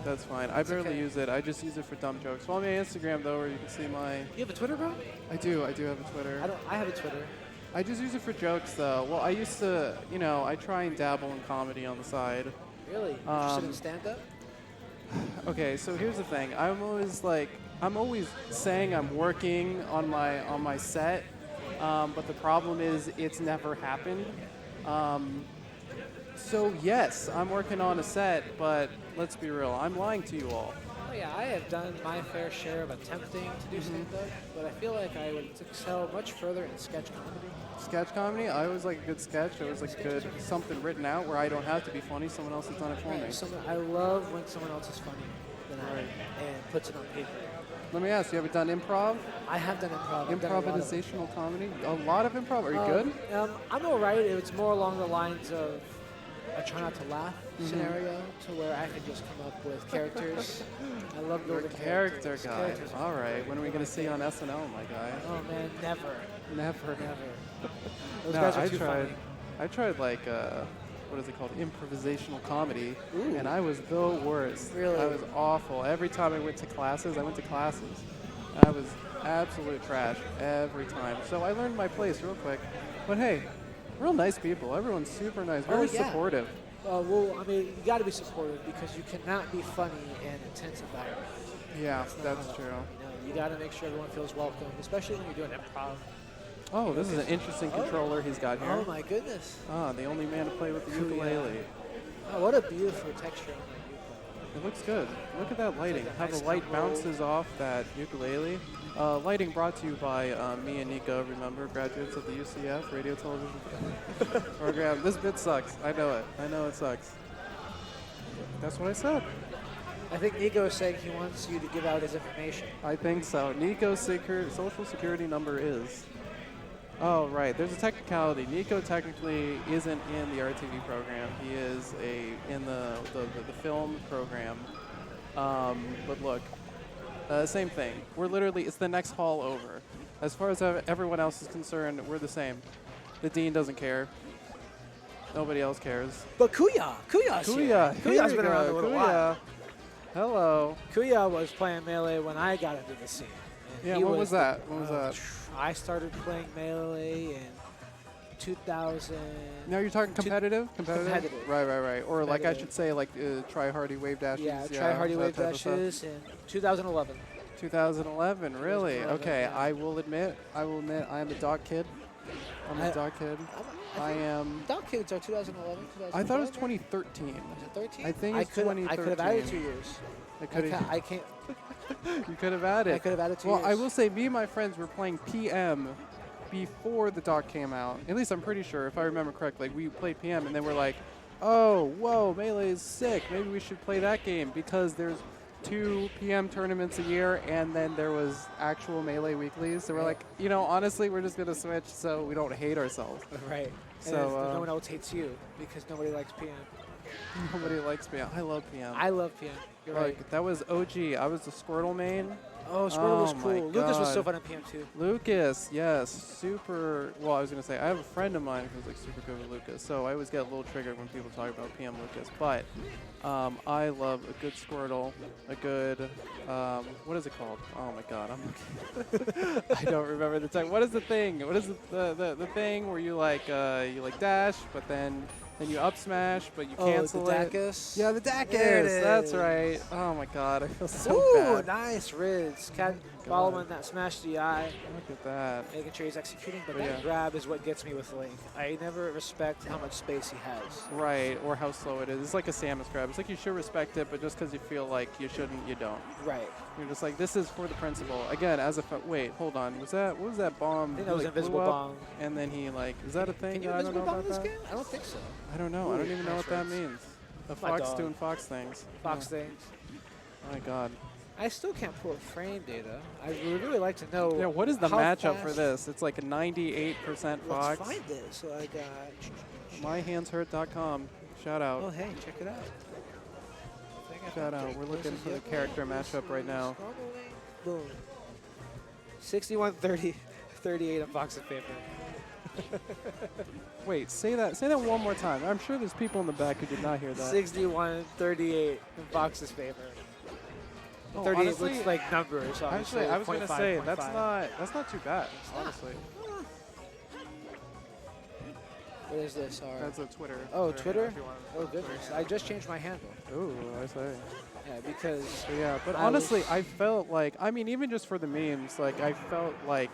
That's fine. I barely okay. use it. I just use it for dumb jokes. Follow me on Instagram though, where you can see my. You have a Twitter, bro? I do have a Twitter. I have a Twitter. I just use it for jokes though. Well, I used to, you know, I try and dabble in comedy on the side. Really? Interested in Um, stand-up? Okay, so here's the thing. I'm always saying I'm working on my set, but the problem is it's never happened. So yes, I'm working on a set, but let's be real, I'm lying to you all. Oh yeah, I have done my fair share of attempting to do stand-up, but I feel like I would excel much further in sketch comedy. Sketch comedy? I always like a good sketch. I always like a good something written out where I don't have to be funny. Someone else has done it for me. I love when someone else is funny than I am and puts it on paper. Let me ask you, have you done improv? I have done improv. I've done a lot of it. Improvisational comedy? A lot of improv? Are you good? I'm all right. It's more along the lines of a try not to laugh scenario to where I can just come up with characters. I love building Character characters. guy. Characters. All right. When are we going to see you on SNL, my guy? Oh, man, never. Never. Those No, guys are I too tried. funny. I tried like what is it called? Improvisational comedy, Ooh. and I was the worst. Really? I was awful. Every time I went to classes, I was absolute trash every time. So I learned my place real quick. But hey, real nice people. Everyone's super nice, very yeah. supportive. Well, I mean, you got to be supportive because you cannot be funny in an intense environment. Yeah, It's not that's how- true. You got to make sure everyone feels welcome, especially when you're doing improv. Oh, this is an interesting controller he's got here. Oh my goodness! Ah, the only man to play with the Cool, yeah. ukulele. Oh, what a beautiful texture on that ukulele. It looks good. Look at that lighting. like a How nice the light emerald. bounces off that ukulele. Lighting brought to you by me and Nico, remember, graduates of the UCF radio television program. This bit sucks. I know it. I know it sucks. That's what I said. I think Nico is saying he wants you to give out his information. I think so. Nico's social security number is. Oh, right. There's a technicality. Nico technically isn't in the RTV program. He is in the film program. But look, same thing. We're literally, it's the next hall over. As far as everyone else is concerned, we're the same. The dean doesn't care. Nobody else cares. But Kuya's here. Kuya's been around a little while. Hello. Kuya was playing Melee when I got into the scene. And Yeah, he when was that? the- When was that? I started playing Melee in 2000. Now you're talking competitive? Competitive. Right. Or like I Competitive. should say, like Try Hardy Wave Dashes. Yeah, Try Hardy that Wave type of stuff. Dashes in 2011. 2011, really? 2011, Okay, yeah. I will admit, I am a dog kid. I'm a I- dog kid. I think am. Dog Kids are 2011. I thought it was 2012, 2013. maybe? Was it 13? I think it's I could have added 2013. 2 years. I can't. You could have added. I could have added 2 Well, years. I will say, me and my friends were playing PM before the dock came out. At least I'm pretty sure, if I remember correctly. We played PM, and then we're like, oh, whoa, Melee is sick. Maybe we should play that game because there's 2 PM tournaments a year, and then there was actual Melee weeklies. So we're like, you know, honestly, we're just going to switch so we don't hate ourselves. Right. So, And no one else hates you because nobody likes PM. Nobody likes PM. I love PM. I love PM. You're right. Like, that was OG. I was the Squirtle main. Oh, Squirtle was Oh my cool. Lucas was so God. fun at PM too. Lucas, yes, super. Well, I was gonna say I have a friend of mine who's like super good with Lucas, so I always get a little triggered when people talk about PM Lucas. But I love a good Squirtle, a good what is it called? Oh my God, I don't remember the time. What is the thing? What is the thing where you like dash, but then you up smash, but you cancel the it? Dacus. Yeah, the There Dacus. it That's is. right. Oh my God, I feel so Ooh, bad. nice Rids. Cat God. following that smash DI, Look at that. making sure he's executing. But But that yeah. grab is what gets me with Link. I never respect how much space he has. Right, or how slow it is. It's like a Samus grab. It's like you should respect it, but just because you feel like you shouldn't, you don't. Right. You're just like, this is for the principle. Again, as a wait, hold on. What was that bomb? I think He, that was like, blew Invisible up, Bomb. And then he like, is that a thing? Can you that I don't Invisible know Bomb in about this that? game? I don't think so. I don't know. I Ooh, don't even know nice what that Rids. means. A My fox dog. doing fox things. Fox Yeah. things. My God. I still can't pull frame data. I would really like to know. Yeah, what is the how matchup for fast- this? It's like a 98% fox. Let's find this. So I got. MyHandsHurt.com. Shout out. Oh, hey, check it out. I think I Shout found out. it. We're This looking is for the it. character matchup right now. Boom. 61-30, 38 on box of paper. Wait, say that one more time. I'm sure there's people in the back who did not hear that. 61-38 in box's favor. Oh, 38 honestly- looks like numbers. Actually, I was going to 0.5, say 0.5. that's not too bad, honestly. What is this? That's a Twitter. Oh, Twitter Twitter? if you want. Oh, goodness. I just changed my handle. Ooh, I say. Yeah, because But yeah, but I honestly, was- I felt like, I mean, even just for the memes, like I felt like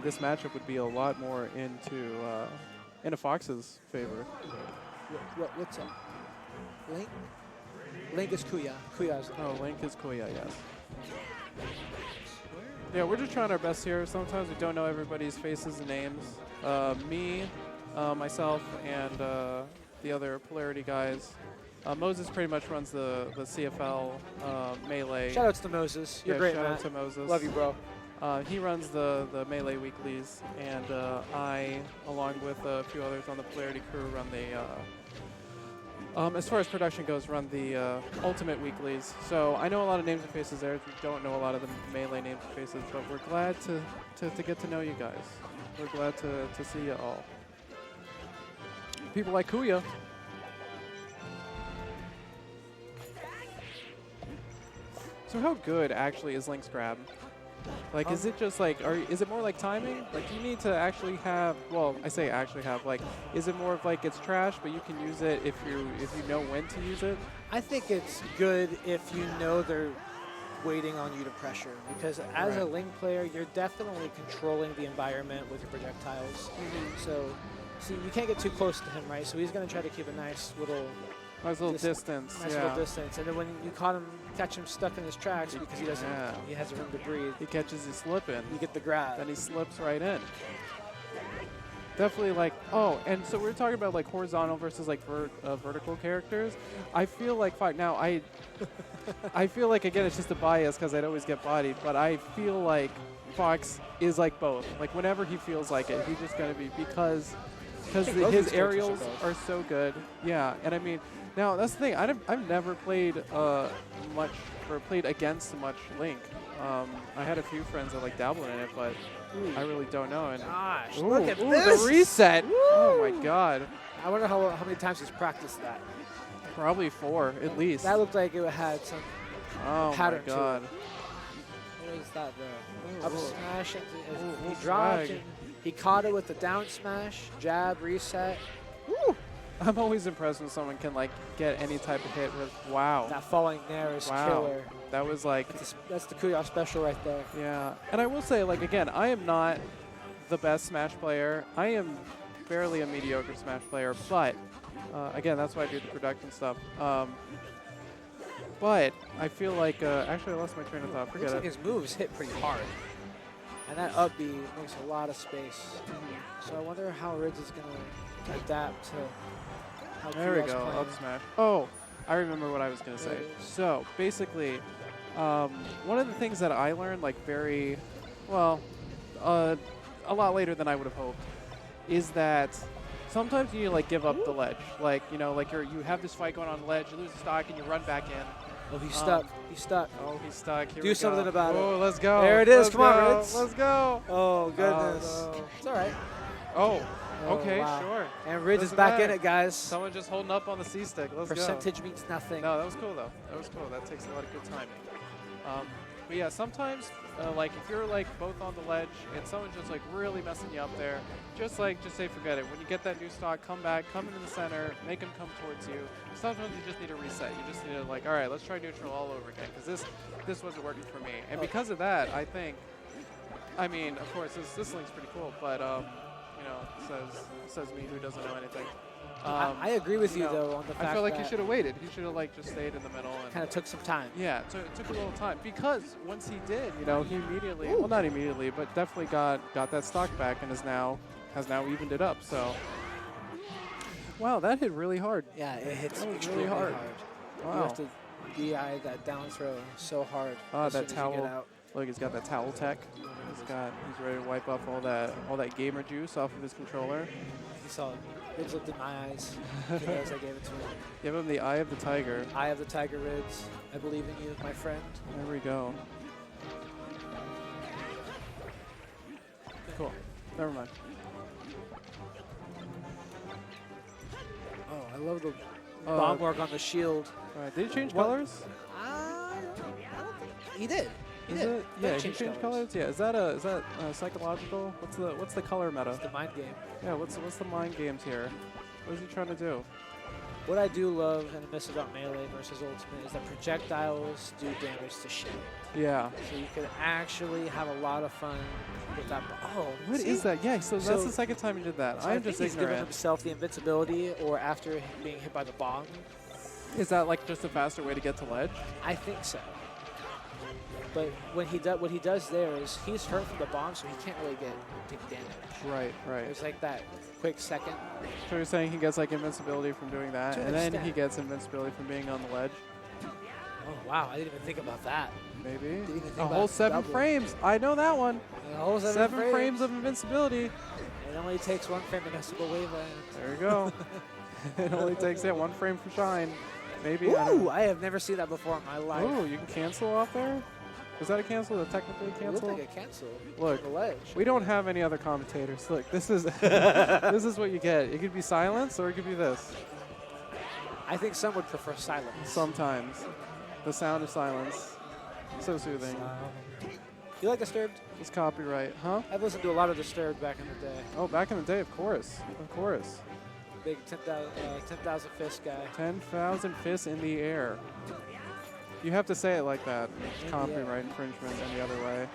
this matchup would be a lot more into Fox's favor. what's up? Link? Link is Kuya. Kuya's Oh, Link is Kuya, yes. Yeah, we're just trying our best here. Sometimes we don't know everybody's faces and names. Me, myself, and the other Polarity guys. Moses pretty much runs the CFL Melee. Shout outs to Moses. You're Yeah, great, shout man. out to Moses. Love you, bro. He runs the Melee weeklies, and I, along with a few others on the Polarity crew, run the, as far as production goes, run the Ultimate weeklies. So I know a lot of names and faces there. We don't know a lot of the Melee names and faces, but we're glad to get to know you guys. We're glad to see you all. People like Kuya. So how good actually is Link's grab? Like, is it just like, is it more like timing? Like, you need to actually have, well, I say actually have, like, is it more of like it's trash, but you can use it if you know when to use it? I think it's good if you know they're waiting on you to pressure, because as a Right. Link player, you're definitely controlling the environment with your projectiles. So, see, you can't get too close to him, right? So he's going to try to keep a nice little Distance, nice yeah. little distance. And then when you catch him stuck in his tracks because he has room to breathe, He catches you slipping, you get the grab. then he slips right in. Definitely like, oh, and so we're talking about like horizontal versus like vertical characters. I feel like, now I feel like, again, it's just a bias because I'd always get bodied, but I feel like Fox is like both. Like whenever he feels like it, he's just going to be, because both these his characters aerials are are so good. Yeah, and I mean, now that's the thing. I've never played played against much Link. I had a few friends that like dabbled in it, but I really don't know. And Gosh, ooh, look at ooh, this. the reset! Oh my Woo! God, I wonder how many times he's practiced that. probably 4 at least. That looked like it had some Oh pattern my to God. it. What is that, bro? Ooh, Up ooh. smash. Ooh, He ooh, dropped swag. and he caught it with the down smash, jab, reset. Woo. I'm always impressed when someone can like get any type of hit with wow. That falling there is Wow. killer. That was like, That's the Kuya special right there. yeah. And I will say, like, again, I am not the best Smash player. I am barely a mediocre Smash player, but again, that's why I do the production stuff. But I feel like, actually, I lost my train of thought. Forget Looks like it. his moves hit pretty hard. And that up B makes a lot of space. So I wonder how Rids is going to adapt to how There we Kuya's go, playing. up smash. Oh, I remember what I was going to say. There it is. So basically, one of the things that I learned, like very, well, a lot later than I would have hoped, is that sometimes you need to like give up the ledge. Like, you know, like you have this fight going on the ledge, you lose the stock, and you run back in. Oh, he's stuck. He's stuck. Oh, he's stuck. Here Do we something go. about it. Oh, let's go. There it is. Let's Come on, go. Rids. Let's go. Oh, goodness. no. It's all right. Oh, Oh, okay, wow. sure. And Rids is Doesn't back in matter. it, guys. Someone just holding up on the C stick. Let's go. Percentage means nothing. No, that was cool though. That was cool. That takes a lot of good timing. But yeah, sometimes like if you're like both on the ledge and someone's just like really messing you up there, just say forget it. When you get that new stock, come back, come into the center, make them come towards you. Sometimes you just need to reset. You just need to like, all right, let's try neutral all over again because this wasn't working for me. And because of that, I think, I mean, of course, this link's pretty cool, but you know, says me who doesn't know anything. I agree with you, know, though, on the fact I feel like that he should have waited. He should have like just stayed in the middle and kind of took some time. yeah, it took a little time because once he did, you know, he immediately, well, not immediately, but definitely got that stock back and has now evened it up. So, wow, that hit really hard. Yeah, it hits That was extremely really hard. You Wow. have to DI that down throw so hard. Ah, as that soon as you get towel. out. Look, he's got that towel tech. He's ready to wipe off all that gamer juice off of his controller. He saw it. Rids looked in my eyes. He knows I gave it to him. Give him the eye of the tiger. Eye of the Tiger, Rids. I believe in you, my friend. There we go. Cool. Never mind. Oh, I love the bomb work on the shield. All right, did he change What- colors? I don't think he did. He Is did. it? They Yeah, he changed changed colors. Yeah, is that psychological? What's the color meta? It's the mind game. Yeah, what's the mind games here? What is he trying to do? What I do love and miss about Melee versus Ultimate is that projectiles do damage to shield. Yeah. So you can actually have a lot of fun with that. Oh, What is that? Yeah, so that's So- the second time you did that. So I'm I think just he's given ignorant. himself the invincibility, or after being hit by the bomb. Is that like just a faster way to get to ledge? I think so. But what he does there is he's hurt from the bomb, so he can't really take damage. Right, right. There's like that quick second. So you're saying he gets like invincibility from doing that, To an and then extent. he gets invincibility from being on the ledge. Oh wow, I didn't even think about that. Maybe Didn't even think a about whole 7 double. frames. I know that one. A whole 7 frames of invincibility. It only takes 1 frame to go waveland. There you go. It only takes 1 frame for shine. Maybe. I don't Ooh, know. I have never seen that before in my life. Oh, you can cancel off there? Was that a cancel? Is that technically a It looked cancel? like a cancel. Look, on the ledge. we don't have any other commentators. Look, this is this is what you get. It could be silence or it could be this. I think some would prefer silence. Sometimes. The sound of silence. So soothing. You like Disturbed? It's copyright, huh? I've listened to a lot of Disturbed back in the day. Oh, back in the day, of course. Of course. Big 10,000 fist guy. 10,000 fists in the air. You have to say it like that. In the Copyright infringement any other way.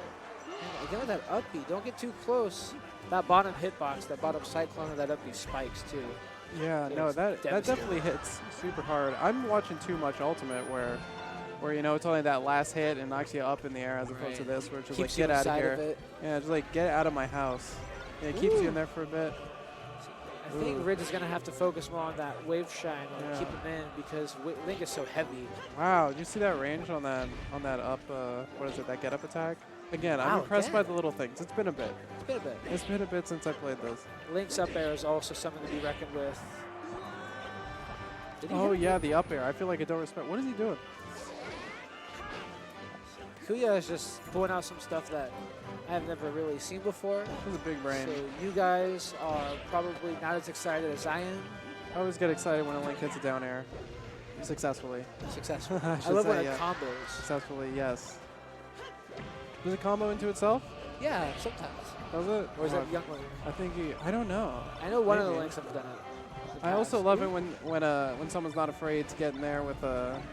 Again with that up B, don't get too close. That bottom hitbox, that bottom cyclone, and that up B spikes too. Yeah, Yeah, no, it's that devastating. definitely hits super hard. I'm watching too much Ultimate where you know it's only that last hit and knocks you up in the air as opposed to Right. this where it's just Keeps like you get out of inside here. of it. Yeah, just like get out of my house. Yeah, it keeps you Ooh. in there for a bit. I think Ooh. Ridge is going to have to focus more on that wave shine and Yeah. keep him in because Link is so heavy. Wow, did you see that range on that up what is it, that get up attack? Again, I'm Wow, impressed by again. the little things. It's been a bit. It's been a bit. It's been a bit since I played this. Link's up air is also something to be reckoned with. Did he Oh hit yeah, the up air. I feel like I don't respect. What is he doing? Kuya is just pulling out some stuff that I have never really seen before. This is a big brain. So you guys are probably not as excited as I am. I always get excited when a Link hits a down air. Successfully. Successful. I I should love when say, it yeah. combos. Successfully, yes. Does it combo into itself? Yeah, sometimes. Does it? Or is Oh, that young one? I think I don't know. I know one of the Maybe. links have done it. in the I also past. love it when someone's not afraid to get in there with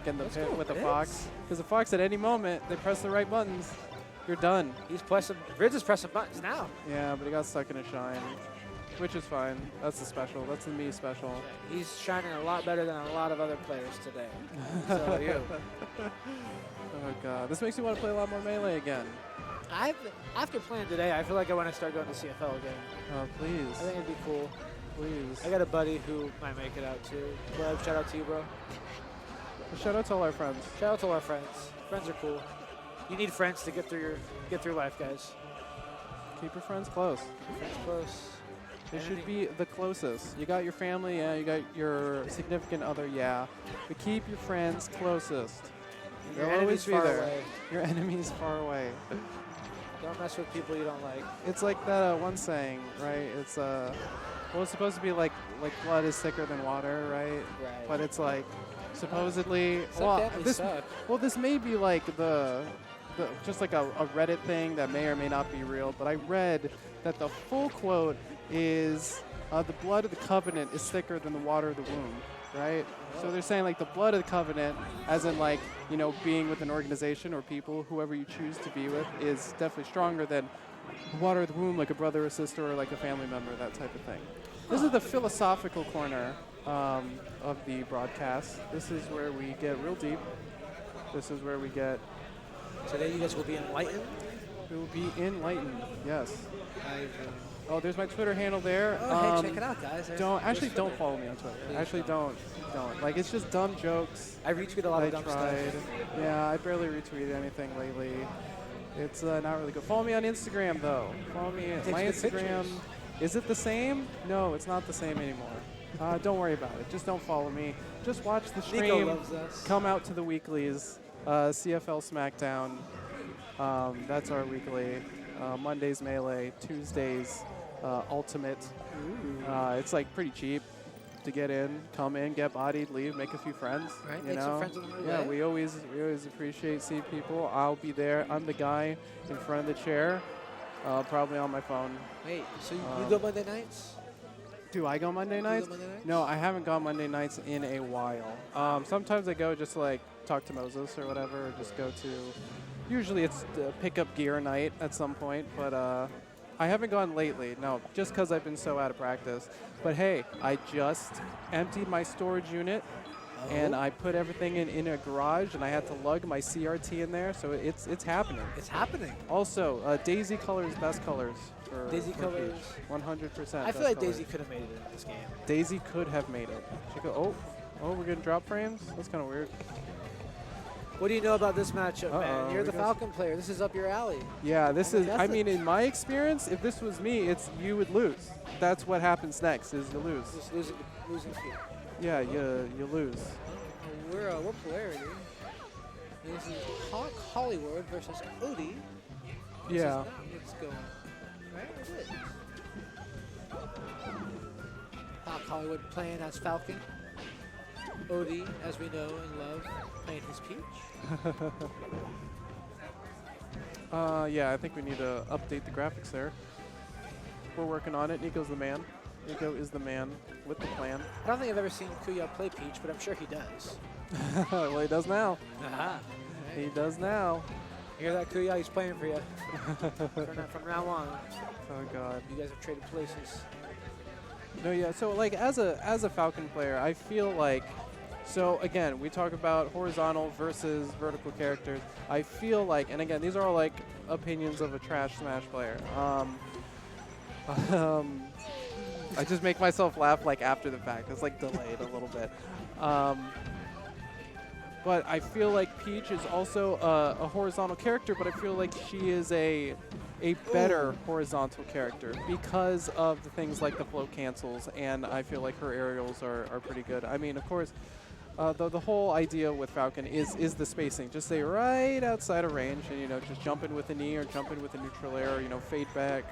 getting the Let's pit go, with the Ritz. fox. Because the fox at any moment they press the right buttons, you're done. He's pressing. Ridge is pressing buttons now. Yeah, but he got stuck in a shine, which is fine. That's the special. That's the me special. He's shining a lot better than a lot of other players today. So you. Oh god, this makes me want to play a lot more Melee again. After playing today, I feel like I want to start going to CFL again. Oh I please, think it'd be cool. please. I got a buddy who might make it out too. Gleb, shout out to you, bro. Shout out to all our friends. Shout out to all our friends. Friends are cool. You need friends to get through life, guys. Keep your friends close. Friends close. It should be the closest. You got your family, yeah. You got your significant other, yeah. But keep your friends closest. Your They'll always enemies be far there. away. Your enemies far away. Don't mess with people you don't like. It's like that one saying, right? It's well, it's supposed to be like blood is thicker than water, right? Right. But it's like supposedly. Some Well, families this suck. this may be like the just like a Reddit thing that may or may not be real. But I read that the full quote is the blood of the covenant is thicker than the water of the womb, right? So they're saying like the blood of the covenant, as in like, you know, being with an organization or people, whoever you choose to be with, is definitely stronger than water of the womb, like a brother or sister or like a family member, that type of thing. This is the philosophical corner of the broadcast. This is where we get real deep. This is where we get, Today you guys will be enlightened. we will be enlightened, yes. Oh, there's my Twitter handle there. Oh, hey, check it out, guys. Don't Twitter. follow me on Twitter. Please Actually, don't. Like, it's just dumb jokes. I retweet a lot I of dumb tried. stuff. Yeah, I barely retweeted anything lately. It's not really good. Follow me on Instagram though. Follow me. Takes My good Instagram. pictures. Is it the same? No, it's not the same anymore. Don't worry about it. Just don't follow me. Just watch the Nico stream. loves us. Come out to the weeklies. CFL SmackDown. That's our weekly. Mondays Melee. Tuesdays Ultimate. It's like pretty cheap to get in. Come in, get bodied, leave, make a few friends. Right, You make know? some friends along the Yeah, way. we always appreciate seeing people. I'll be there. I'm the guy in front of the chair, probably on my phone. Wait, so you go Monday nights? Do I go Monday nights? Monday nights? No, I haven't gone Monday nights in a while. Sometimes I go just to, like, talk to Moses or whatever, or just go to. Usually it's pick up gear night at some point, but I haven't gone lately. No, just because I've been so out of practice. But hey, I just emptied my storage unit and I put everything in a garage, and I had to lug my CRT in there, so it's happening. It's happening. Also, Daisy colors, best colors. Daisy for colors. Peach. 100%. I feel like Daisy could have made it in this game. Daisy could have made it. She could, oh, we're getting drop frames? That's kind of weird. What do you know about this matchup, man? You're the guys- Falcon player. This is up your alley. Yeah, this is, that's I mean, in my experience, if this was me, you would lose. That's what happens next, is you lose. Just losing feet. Yeah, you lose. We're polarity. This is Hawk Hollywood versus Odie. This is Yeah. not what's going right? It is. Hawk Hollywood playing as Falcon. Odie, as we know and love, playing his Peach. Yeah, I think we need to update the graphics there. We're working on it. Nico's the man. Nico is the man with the plan. I don't think I've ever seen Kuya play Peach, but I'm sure he does. Well, he does now. Aha. He does now. You hear that, Kuya? He's playing for you. From now on, Oh God. you guys have traded places. No, yeah. So like as a Falcon player, I feel like, so again, we talk about horizontal versus vertical characters. I feel like, and again, these are all like opinions of a trash Smash player. I just make myself laugh like after the fact. It's like delayed a little bit. But I feel like Peach is also a horizontal character, but I feel like she is a better horizontal character because of the things like the float cancels, and I feel like her aerials are pretty good. I mean, of course, the whole idea with Falcon is the spacing. Just stay right outside of range, and just jump in with a knee or jump in with a neutral air, or fade back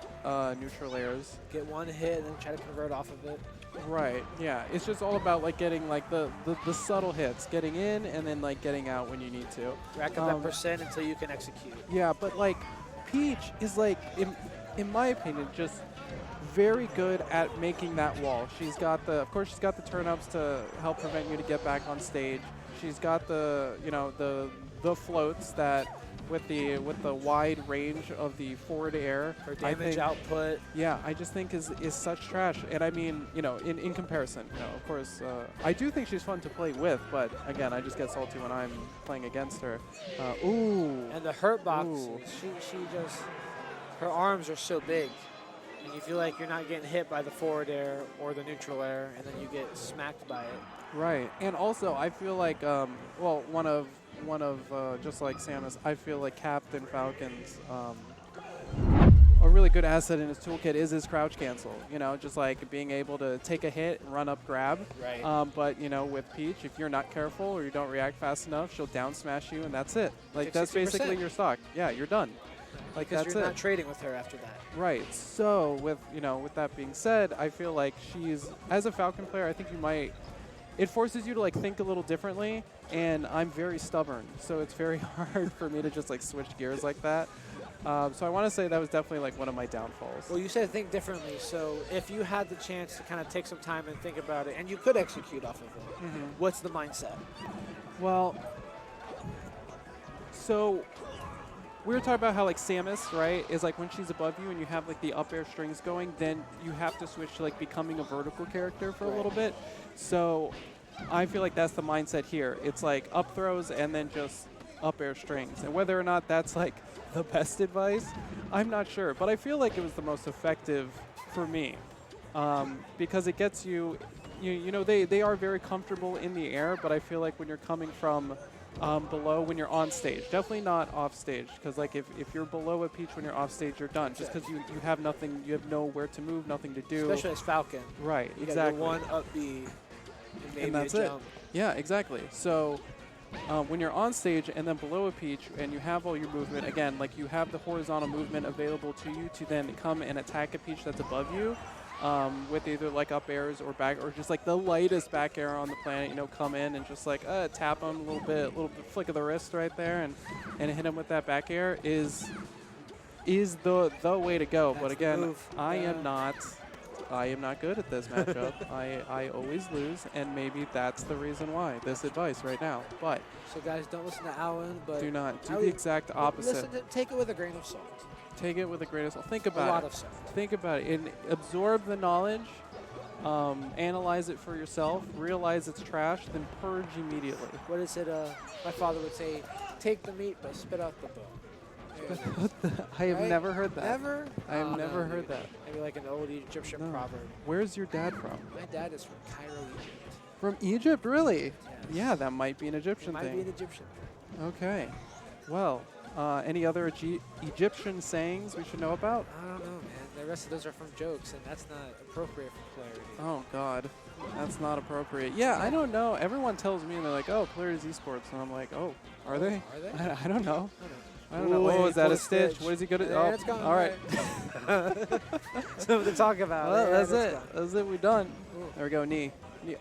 neutral airs. Get one hit and then try to convert off of it. Right. Yeah. It's just all about like getting like the subtle hits, getting in and then like getting out when you need to. Rack up that percent until you can execute. Yeah, but like Peach is like, in my opinion, just very good at making that wall. Of course, she's got the turn-ups to help prevent you to get back on stage. She's got the floats that with the wide range of the forward air. Her damage output. Yeah, I just think is such trash. And I mean, in comparison, of course, I do think she's fun to play with, but again, I just get salty when I'm playing against her. Ooh. And the hurt box, Ooh. she just, her arms are so big. And you feel like you're not getting hit by the forward air or the neutral air, and then you get smacked by it. Right. And also, I feel like, one of just like Samus, I feel like Captain Falcon's a really good asset in his toolkit is his crouch cancel. Just like being able to take a hit and run up grab. Right. But with Peach, if you're not careful or you don't react fast enough, she'll down smash you, and that's it. Like that's 60%. basically your stock. Yeah, you're done. Like Because that's you're it. not trading with her after that. Right. So with that being said, I feel like she's, as a Falcon player, I think it forces you to like think a little differently, and I'm very stubborn, so it's very hard for me to just like switch gears like that. So I want to say that was definitely like one of my downfalls. Well, you said think differently, so if you had the chance to kind of take some time and think about it, and you could execute off of it, what's the mindset? Well, so we were talking about how like Samus, right, is like when she's above you and you have like the up air strings going, then you have to switch to like becoming a vertical character for a little bit. So I feel like that's the mindset here. It's like up throws and then just up air strings. And whether or not that's like the best advice, I'm not sure. But I feel like it was the most effective for me because it gets you, they are very comfortable in the air, but I feel like when you're coming from below when you're on stage. Definitely not off stage, because like if you're below a Peach when you're off stage, you're done. Just because you have nothing, you have nowhere to move, nothing to do. Especially as Falcon. Right, You exactly. got your one up B and maybe And that's a it. jump. Yeah, exactly. So when you're on stage and then below a Peach and you have all your movement, again, like you have the horizontal movement available to you to then come and attack a Peach that's above you. With either like up airs or back, or just like the lightest back air on the planet, come in and just like tap him a little bit flick of the wrist right there and hit him with that back air is the way to go. That's but again, the move. I am not good at this matchup. I always lose, and maybe that's the reason why. This advice right now. But So guys, don't listen to Alan, but do not I do the would- exact opposite. Take it with a grain of salt. Take it with a grain of salt. Think A about lot it. of salt. Think about it and absorb the knowledge, analyze it for yourself, realize it's trash, then purge immediately. What is it? My father would say, take the meat but spit out the bone. I have Right? never heard that. Never? I have Oh, never no, heard that. Maybe like an old Egyptian No. proverb. Where's your dad from? My dad is from Cairo, Egypt. From Egypt, really? Yes. Yeah, that might be an It Egyptian might thing. be an Egyptian. Okay. Well, any other Egyptian sayings we should know about? I don't know, man. The rest of those are from jokes, and that's not appropriate for Polarity. Oh, God. That's not appropriate. Yeah, I don't know. Everyone tells me, and they're like, oh, Polarity's esports. And I'm like, oh, are they? Are they? I don't know. I don't Ooh, know. Oh, he is that pulled a a stitch? stitch. What is he good at? There, Oh, it's gone. all right. Something to talk about. Well, Yeah, that's it's it. gone. That's it. We're done. Ooh. There we go. Knee.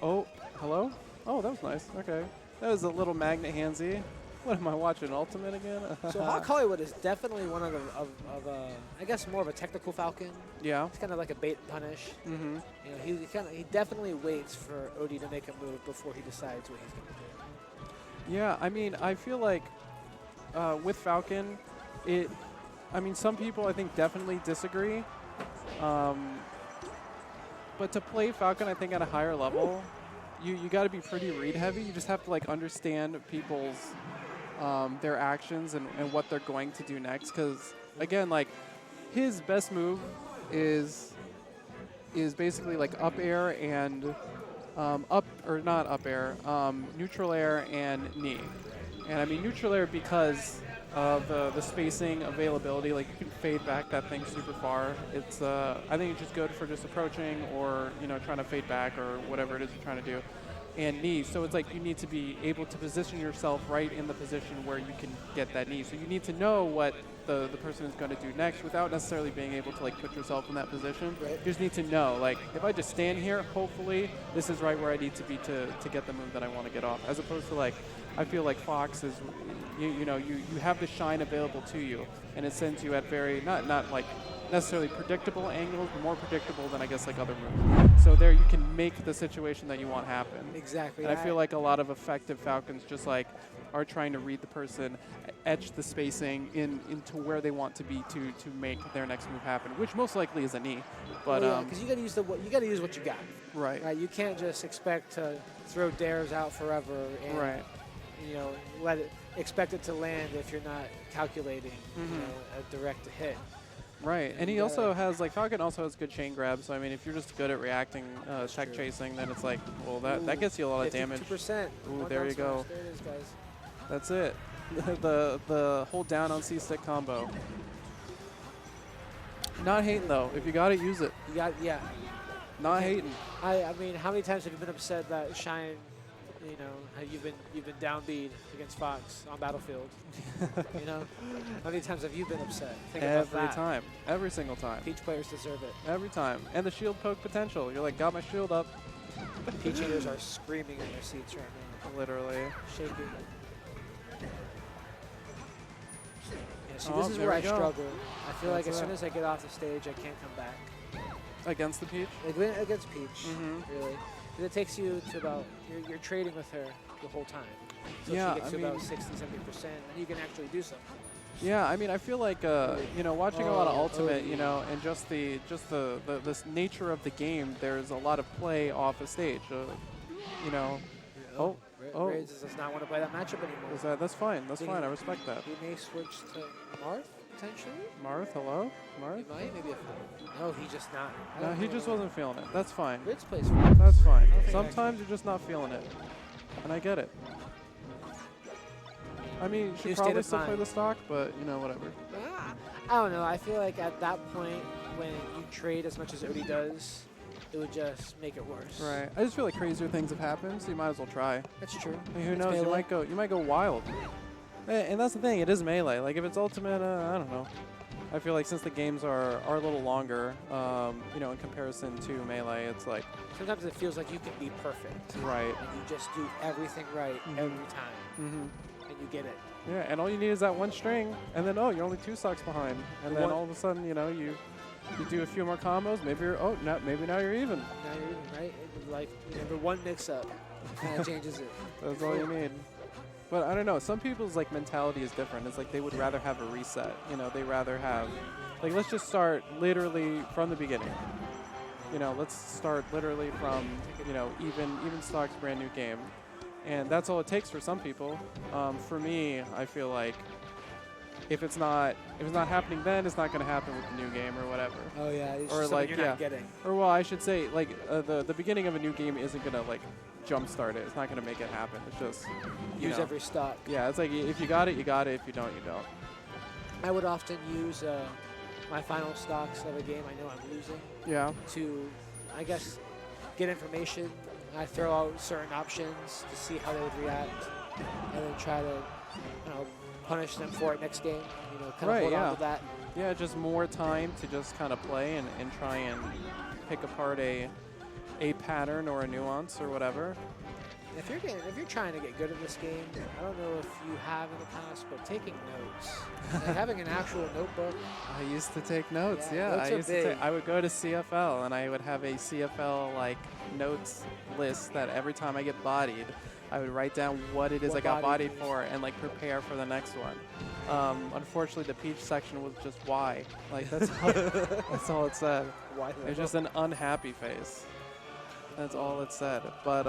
Oh, hello? Oh, that was nice. Okay. That was a little magnet handsy. What am I watching? Ultimate again? So Hawk Hollywood is definitely one of I guess more of a technical Falcon. Yeah. It's kind of like a bait and punish. Mm-hmm. You know, he definitely waits for Odie to make a move before he decides what he's going to do. Yeah, I mean, I feel like with Falcon, some people I think definitely disagree. But to play Falcon, I think at a higher level, you got to be pretty read heavy. You just have to like understand people's their actions and what they're going to do next. Because again, like his best move is basically like up air and neutral air and knee. And I mean neutral air because of the spacing availability. Like you can fade back that thing super far. It's I think it's just good for just approaching or trying to fade back or whatever it is you're trying to do. And knee, so it's like you need to be able to position yourself right in the position where you can get that knee. So you need to know what the person is going to do next without necessarily being able to like put yourself in that position. Right. You just need to know, like, if I just stand here, hopefully this is right where I need to be to get the move that I want to get off. As opposed to like, I feel like Fox is, you have the shine available to you, and it sends you at very not like necessarily predictable angles, but more predictable than I guess like other moves. So there you can make the situation that you want happen. Exactly. And I feel like a lot of effective Falcons just like are trying to read the person, etch the spacing into where they want to be to make their next move happen, which most likely is a knee. But because you got to use what you got. right. Right. You can't just expect to throw dares out forever and Right. expect it to land if you're not calculating a direct hit. Right, and he you also gotta- has, like, Falcon also has good chain grab, so I mean, if you're just good at reacting, tech true. chasing, then it's like, well, that gets you a lot of damage. 52%. Ooh, One there down you smash. go. There it is, guys. That's it. the hold down on C-stick combo. Not hating, though. If you got it, use it. Yeah. Not hating. I mean, how many times have you been upset that Shine, how you've been downbeat against Fox on Battlefield? How many times have you been upset? Think about Every that. time. Every single time. Peach players deserve it. Every time. And the shield poke potential. You're like, got my shield up. Peach haters are screaming in their seats right now, Literally. shaking. Yeah, see, Oh, this is there where we I go. struggle. I feel like That's as soon it. as I get off the stage, I can't come back. Against the Peach? Like against Peach, Mhm. really. 'Cause it takes you to about, you're trading with her the whole time. So Yeah, she gets I to about mean- 60-70%, and you can actually do something. Yeah, I mean, I feel like watching a lot of Oh, Ultimate, yeah. and just the this nature of the game. There's a lot of play off the stage. Oh, oh. Raids does not want to play that matchup anymore. That's fine. That's Did fine. he- I respect that. He may switch to Marth, potentially? Marth, hello, He Marth. might, maybe no, he just not. I No, don't he know. just wasn't feeling it. That's fine. Ritz plays for That's fine. I don't think Sometimes you're just not feeling it, and I get it. I mean, you New should state probably of still play mind. the stock, but whatever. I don't know. I feel like at that point, when you trade as much as Odie does, it would just make it worse. Right. I just feel like crazier things have happened, so you might as well try. That's true. I mean, who It's knows? Melee. You might go wild. And that's the thing. It is melee. Like if it's ultimate, I don't know. I feel like since the games are a little longer, in comparison to melee, it's like Sometimes it feels like you can be perfect. right. And you just do everything right every time, Mm-hmm. and you get it. Yeah, and all you need is that one string, and then you're only 2 stocks behind, and then One- all of a sudden, you do a few more combos. Maybe maybe now you're even. Now you're even, right? It's like the one mix-up kind of changes it. That's all you need. But I don't know. Some people's like mentality is different. It's like they would rather have a reset. They rather have, like, let's just start literally from the beginning. you know, let's start literally from, you know, even stocks, brand new game. And that's all it takes for some people. For me, I feel like if it's not happening then, it's not going to happen with the new game or whatever. Oh yeah, it's Or just like, something you're not yeah. getting. Or well, I should say like the beginning of a new game isn't going to like jumpstart it. It's not going to make it happen. It's just you Use know. every stock. Yeah, it's like if you got it, you got it. If you don't, you don't. I would often use my final stocks of a game I know I'm losing Yeah. to, I guess, get information. I throw out certain options to see how they would react, and then try to, you know, punish them for it next game. You know, kind Right, of hold yeah. on to that. Yeah, just more time to just kind of play and try and pick apart a pattern or a nuance or whatever. If you're trying to get good at this game, I don't know if you have in the past, but taking notes, like having an actual notebook. I used to take notes. Yeah, Yeah, notes I are used big. I would go to CFL and I would have a CFL like notes list that every time I get bodied, I would write down what it is What I got body bodied it is. for and like prepare for the next one. Unfortunately, the peach section was just why. Like that's all, that's all it said. Why? It's just an unhappy face. That's all it said. But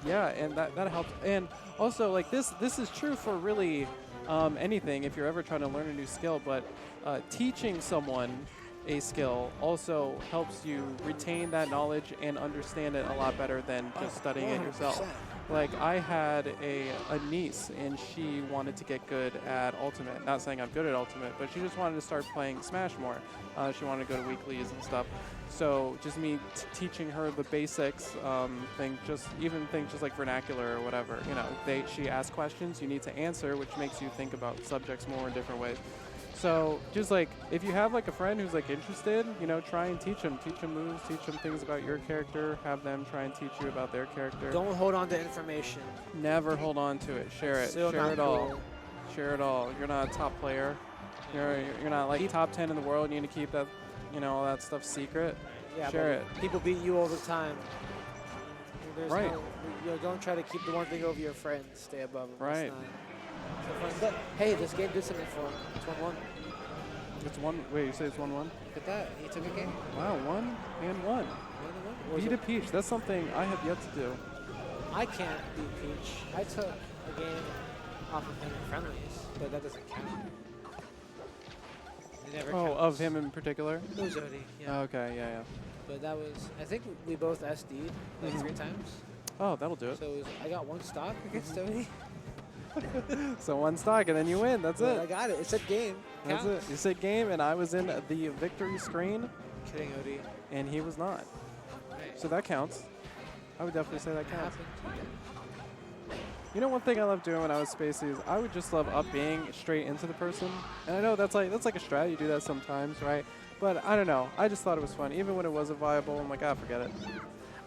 yeah, and that helps. And also, like this is true for really anything if you're ever trying to learn a new skill. But teaching someone a skill also helps you retain that knowledge and understand it a lot better than just studying it yourself. 100%. Like I had a niece and she wanted to get good at Ultimate. Not saying I'm good at Ultimate, but she just wanted to start playing Smash more. She wanted to go to weeklies and stuff. So just me teaching her the basics, things just like vernacular or whatever. You know, she asks questions, you need to answer, which makes you think about subjects more in different ways. So just like if you have like a friend who's like interested, you know, try and teach them moves, teach them things about your character, have them try and teach you about their character. Don't hold on to information. Never hold on to it. Share it. Still Share not it all. cool. Share it all. You're not a top player. You're not like top 10 in the world. You need to keep that, you know, all that stuff secret. Yeah, Share but people beat you all the time. There's Right. No, you know, don't try to keep the one thing over your friends. Stay above them. Right. So fun. But hey, this game did something for him. It's 1-1. It's one. Wait, you say it's 1-1? Look at that. He took a game. Wow, 1-1. 1-1. Beat a peach. That's something I have yet to do. I can't beat Peach. I took a game off of him in friendlies, but that doesn't count. It never Oh, counts. of him in particular? It was Odie, yeah. Okay, yeah. But that was, I think we both SD'd like Mhm. 3 times. Oh, that'll do it. So it was, I got 1 stock against Odie. So 1 stock and then you win. That's But I it. got it. It said game. That's Counts. it. You said game and I was in the victory screen Kidding, Odie. and he was not. Right. So that counts. I would definitely say that It counts. happened. You know, one thing I loved doing when I was Spacey is I would just love up being straight into the person. And I know that's like a strat. You do that sometimes, right? But I don't know. I just thought it was fun. Even when it wasn't viable, I'm like, forget it.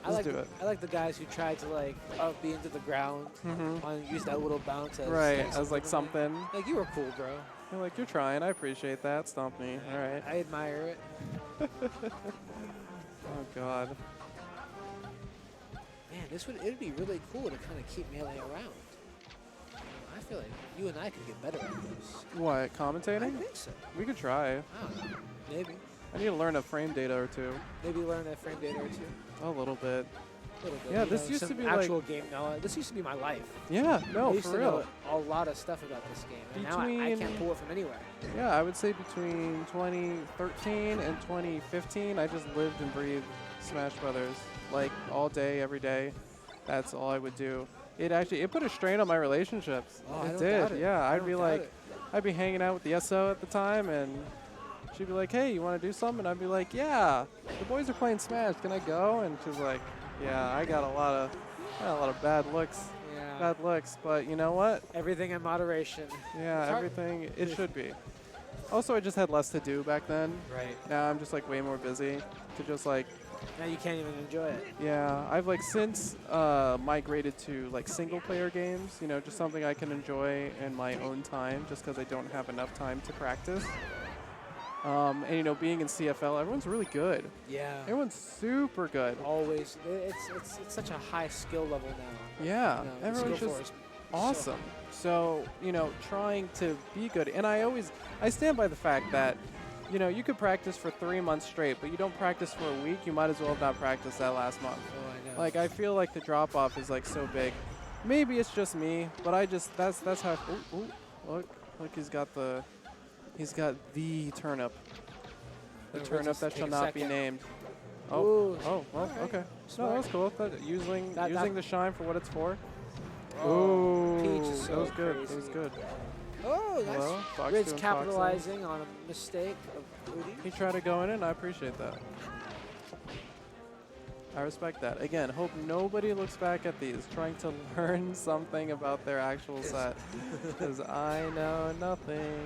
Let's do it. I like the guys who tried to like up be into the ground Mhm. and use that little bounce as Right, as like to me. something. Like you were cool, bro. You're like, you're trying. I appreciate that. Stomp me. All right. I admire it. Oh, God. Man, it'd be really cool to kind of keep Melee around. I feel like you and I could get better at this. What, I commentating? think so. We could try. I don't know. Maybe. I need to learn a frame data or two. Maybe learn that frame data or two. A little bit. A little bit. Yeah, you this know, used to some be like- actual game knowledge. This used to be my life. Yeah, I no, used for to real. know a lot of stuff about this game, and now I Between- can't pull it from anywhere. Yeah, I would say between 2013 and 2015, I just lived and breathed Smash Brothers, like all day, every day. That's all I would do. It put a strain on my relationships. Oh, I It don't did, doubt it. yeah. I I'd don't be doubt like, it. I'd be hanging out with the SO at the time, and she'd be like, "Hey, you want to do something?" And I'd be like, "Yeah, the boys are playing Smash. Can I go?" And she's like, "Yeah, I got a lot of bad looks, Yeah. but you know what? Everything in moderation. Yeah, It's hard- everything it should be." Also, I just had less to do back then. Right. Now I'm just like way more busy to just like, Now you can't even enjoy it. yeah, I've like since migrated to like single player games, you know, just something I can enjoy in my own time just because I don't have enough time to practice. And you know, being in CFL, everyone's really good. Yeah. Everyone's super good. Always. It's such a high skill level now. Yeah, You know, the everyone's skill just for is awesome. So, you know, trying to be good. And I stand by the fact that you know, you could practice for 3 months straight, but you don't practice for a week, you might as well have not practiced that last month. Oh, I know. Like, I feel like the drop off is like so big. Maybe it's just me, but I just that's how. Ooh, look, he's got the turnip. The Wait, turnip just that shall take a not be second. named. Ooh, Oh, well, alright. okay. No, Smart. that was cool. Using That- the shine for what it's for. Oh, Peach is that was so good. That was crazy. good. Oh, Hello? nice. Fox Riz doing Fox capitalizing on a mistake of Udi. He tried to go in, and I appreciate that. I respect that. Again, hope nobody looks back at these trying to learn something about their actual set, because I know nothing.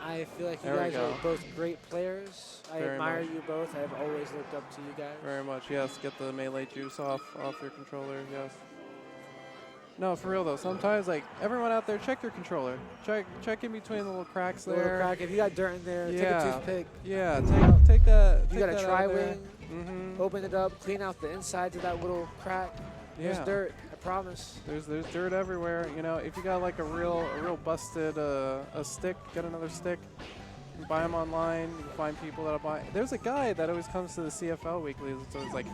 I feel like you There we guys are go. both great players. I Very admire much. you both. I've always looked up to you guys. Very much, yes. Get the melee juice off your controller, yes. No, for real though. Sometimes, like, everyone out there, check your controller. Check in between the little cracks Little there. crack. If you got dirt in there, take Yeah. a toothpick. Yeah, take that. You got a tri-wing. Mm-hmm. Open it up, clean out the insides of that little crack. There's Yeah. dirt. I promise. There's dirt everywhere. You know, if you got like a real busted a stick, get another stick. You can buy them online. You can find people that'll buy. There's a guy that always comes to the CFL weekly. So it's like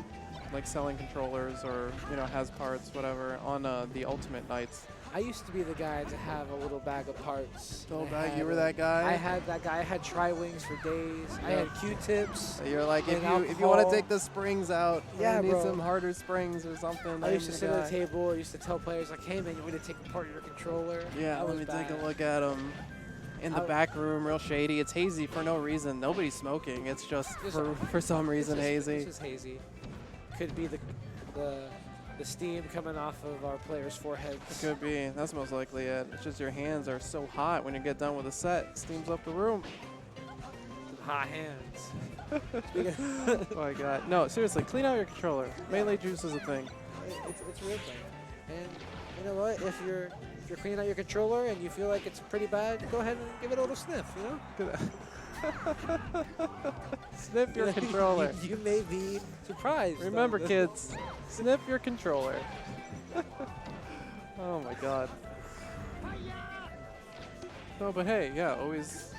selling controllers or has parts, whatever, on the Ultimate Nights. I used to be the guy to have a little bag of parts. Little I bag, had, you were that guy? I had that guy. I had tri-wings for days. I Yeah. had Q-tips. You're like, if and you want to alcohol. take the springs out, Yeah, you need bro. some harder springs or something. I I'm used to the sit at guy. the table. I used to tell players like, "Hey man, you want me to take apart your controller?" Yeah, That let was me take bad. a look at them. In the I- back room, real shady. It's hazy for no reason. Nobody's smoking. It's just for some reason hazy. This is hazy. Could be the steam coming off of our players' foreheads. Could be. That's most likely it. It's just your hands are so hot when you get done with a set. It steams up the room. Hot hands. Speaking of- Oh my god. No, seriously, clean out your controller. Melee juice is a thing. it's a real thing. And you know what? If you're cleaning out your controller and you feel like it's pretty bad, go ahead and give it a little sniff. You know. Sniff your controller. You may be surprised. Remember, kids, sniff your controller. Oh my god. No, but hey, yeah, always,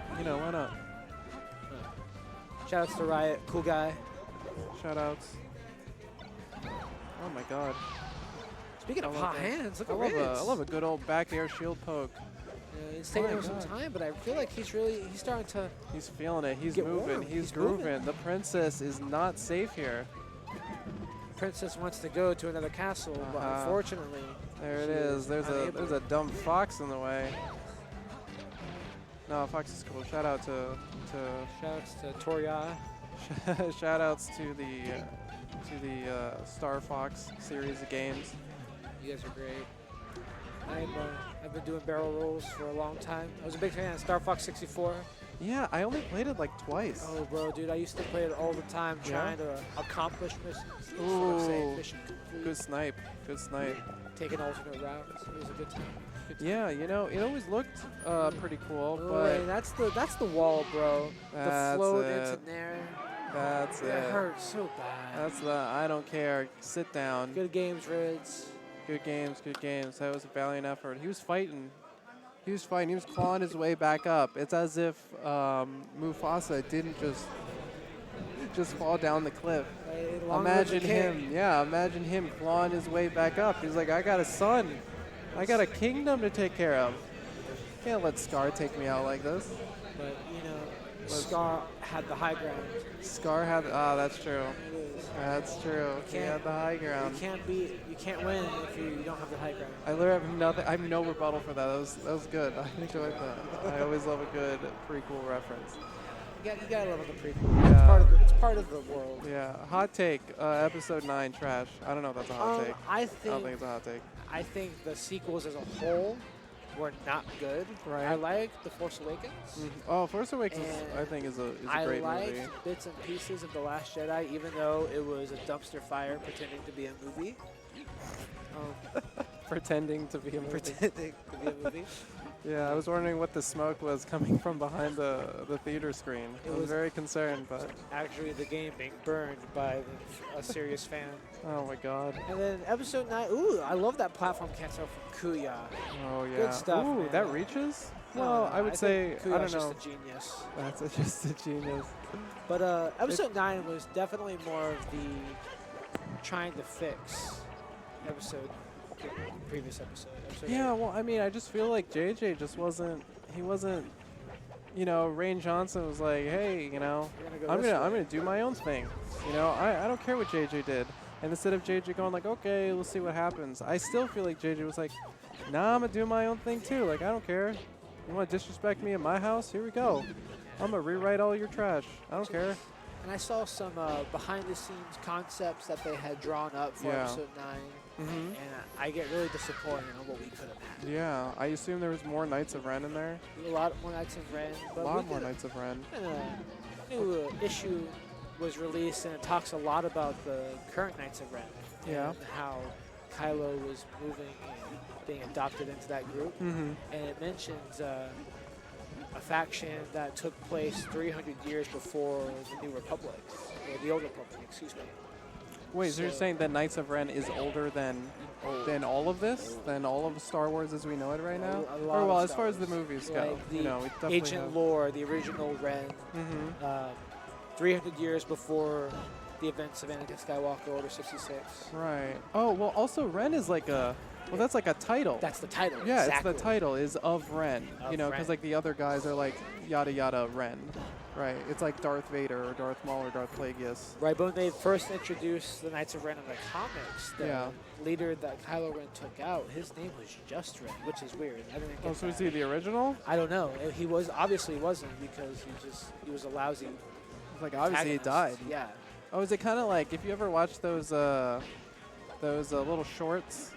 why not? Shout outs to Riot, cool guy. Shout outs. Oh my god. Speaking of I love hot that. hands, look I at love, Riz. I love a good old back air shield poke. It's taking My him some God. time, but I feel like he's starting to. He's feeling it. He's Get moving. warm. He's He's grooving. moving. The princess is not safe here. Princess wants to go to another castle, but Uh-huh. unfortunately, There it she is. There's unable. a dumb fox in the way. No, fox is cool. Shout out to Shout outs to Toria. shout outs to the Star Fox series of games. You guys are great. I've been doing barrel rolls for a long time. I was a big fan of Star Fox 64. Yeah, I only played it like twice. Oh, bro, dude, I used to play it all the time, Yeah? trying to accomplish missions. Instead of saying Ooh. mission complete, Good snipe. Good snipe. taking alternate routes. It was a good time. Good time. Yeah, it always looked pretty cool, Oh, but and that's the wall, bro. The That's float it. into there. that's It it. hurts so bad. That's the I don't care. Sit down. Good games, Rids. Good games, good games. That was a valiant effort. He was fighting. He was clawing his way back up. It's as if Mufasa didn't just fall down the cliff. Imagine him clawing his way back up. He's like, I got a son. I got a kingdom to take care of. Can't let Scar take me out like this. But, Scar had the high ground. Scar had, that's true. It is. That's true. He had the high ground. You can't win if you don't have the high ground. I literally have nothing. I have no rebuttal for that. That was good. I enjoyed that. I always love a good prequel reference. You gotta love the prequel. Yeah. It's part of the world. Yeah. Hot take. Episode 9 trash. I don't know if that's a hot take. I I don't think it's a hot take. think the sequels as a whole were not good. Right. I liked The Force Awakens. Oh, Force Awakens, And I think is a I great liked movie. bits and pieces of The Last Jedi, even though it was a dumpster fire pretending to be a movie. Pretending to be a movie. Pretending to be a movie. Yeah, I was wondering what the smoke was coming from behind the theater screen. It I was was- very concerned, but Actually, the game being burned by a serious fan. oh my god. And then episode 9. Ooh, I love that platform cancel from Kuya. Oh yeah. stuff, Ooh, man. that reaches? No, Well, no, I would say, think I Kuya's don't know. just a genius. That's just a genius. But episode 9 was definitely more of the trying to fix episode, the previous episode. episode Yeah, 8. well, I mean, I just feel like JJ just wasn't, he wasn't, you know, Rain Johnson was like, hey, you know, We're gonna go I'm this gonna way. do my own thing. You know, I don't care what JJ did. And instead of JJ going like, okay, we'll see what happens, I still feel like JJ was like, nah, I'm gonna do my own thing too. Like, I don't care. You want to disrespect me in my house? Here we go. I'm gonna rewrite all your trash. I don't care. And I saw some behind-the-scenes concepts that they had drawn up for Yeah. episode 9, Mm-hmm. and I get really disappointed on what we could have had. Yeah, I assume there was more Knights of Ren in there. A lot more Knights of Ren, A but lot we more did Knights of Ren. a new issue was released, and it talks a lot about the current Knights of Ren. Yeah. And how Kylo was moving and being adopted into that group. Mm-hmm. And it mentions a faction that took place 300 years before the New Republic, or the Old Republic, excuse me. Wait, so you're So- saying that Knights of Ren is older than all of this, than all of Star Wars as we know it right now? A lot Or of well, as Star far as the Wars. movies go, Like the you know, we definitely Ancient have. lore, the original Ren, Mm-hmm. 300 years before the events of Anakin Skywalker, Order 66. Right. Oh well, also Ren is like a, well, that's like a title. That's the title. Yeah, exactly. it's the title is of Ren. Of You know, because Ren. like the other guys are like yada yada Ren. Right. It's like Darth Vader or Darth Maul or Darth Plagueis. Right, but when they first introduced the Knights of Ren in the comics, the Yeah. leader that Kylo Ren took out, his name was just Ren, which is weird. I didn't get Oh, so is that. he the original? I don't know. He was obviously wasn't because he was a lousy. Like obviously he died. antagonist. Yeah. Oh, is it kind of like if you ever watch those little shorts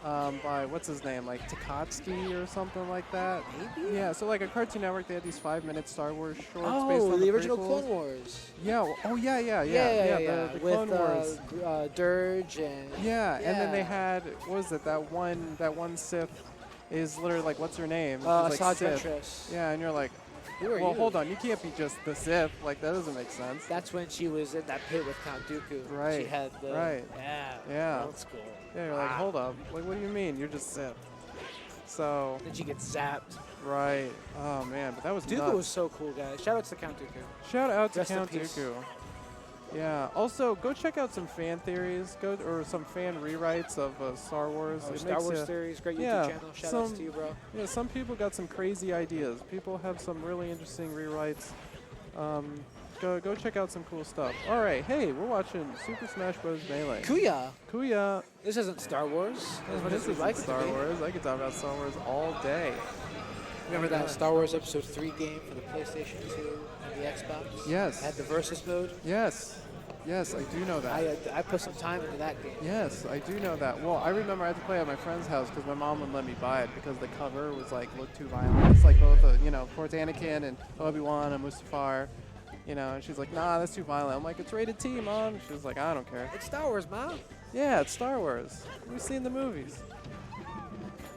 by what's his name, like Takatsky or something like that? Maybe. Yeah, so like a Cartoon Network, they had these 5-minute Star Wars shorts based Oh, on the original prequels. Clone Wars. Yeah. Oh yeah. The With Clone Wars. Dirge and. Yeah, and then they yeah. had what was it? That one Sith is literally like what's her name? She's Asajj like Sith. Ventress. Yeah, and you're like, Who are well, you? hold on, you can't be just the Sith. Like that doesn't make sense. That's when she was in that pit with Count Dooku. She Right, had the. right. Yeah. Yeah. Old school. Yeah, you're like, Ah. hold up. Like, what do you mean? You're just Sith. So, Then she gets zapped. right. Oh man, but that was Dooku nuts. was so cool, guys. Shout out to Count Dooku. Shout out to Rest in Count peace. Dooku. Yeah. Also, go check out some fan theories. Or some fan rewrites of Star Wars. Oh, It Star makes Wars ya- Theories, great yeah, YouTube channel. Shout outs some- to you, bro. Yeah, some people got some crazy ideas. People have some really interesting rewrites. Go check out some cool stuff. All right, hey, we're watching Super Smash Bros. Melee. Kuya. Kuya. This isn't Star Wars. As much This as we isn't like it to Star be. Wars. I could talk about Star Wars all day. Remember that Star Wars Episode 3 game for the PlayStation 2 and the Xbox? Yes. Had the versus mode. Yes. Yes, I do know that. I put some time into that game. Yes, I do know that. Well, I remember I had to play at my friend's house because my mom wouldn't let me buy it because the cover was like looked too violent. It's like both, of course, Anakin and Obi-Wan and Mustafar, and she's like, nah, that's too violent. I'm like, it's rated T, Mom. She was like, I don't care. It's Star Wars, Mom. Yeah, it's Star Wars. We've seen the movies.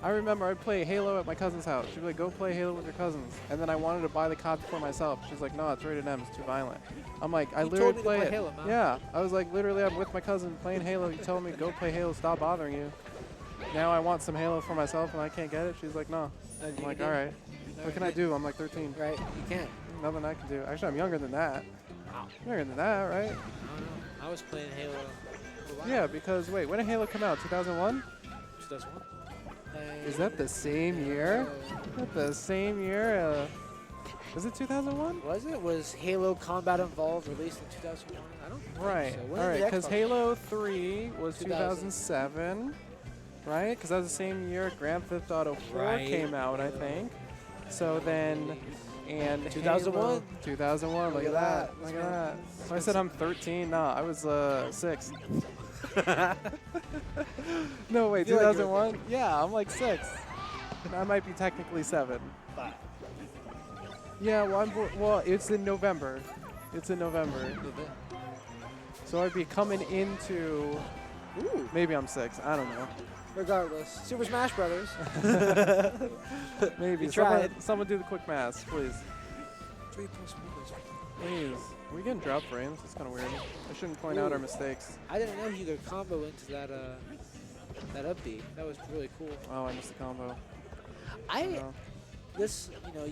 I remember I'd play Halo at my cousin's house. She'd be like, go play Halo with your cousins. And then I wanted to buy the copy for myself. She's like, no, it's rated M. It's too violent. I'm like, I You literally told me to play play it. Halo, Mom. Yeah, I was like, literally, I'm with my cousin playing Halo. You tell me, go play Halo, stop bothering you. Now I want some Halo for myself and I can't get it. She's like, no. I'm like, all right. What can I do? I'm like 13. Right, you can't. Nothing I can do. Actually, I'm younger than that. Wow. Younger than that, right? I don't know. I was playing Halo for a while. Yeah, because, wait, when did Halo come out? 2001? 2001. Is that the same year? Is that the same year? Was it 2001? Was it? Was Halo Combat Evolved released in 2001? I don't think Right. so. All When right, did because Xbox- Halo 3 was 2000. 2007, right? Because that was the same year Grand Theft Auto 4 Right. came out, I think. So then, and 2001? Halo, 2001. Look at that. Look at that. So I said I'm 13. Nah, I was 6. No, wait, I feel like you're 2001? Yeah, I'm like 6. I might be technically 7. Five. Yeah, well, it's in November. It's in November. So I'd be coming into Ooh. Maybe I'm 6. I don't know. Regardless, Super Smash Brothers. Maybe. You tried. Someone do the quick math, please. 3 plus 1 is 4. Please. Are we getting drop frames? That's kind of weird. I shouldn't point out our mistakes. I didn't know you could combo into that that up B. That was really cool. Oh, I missed the combo.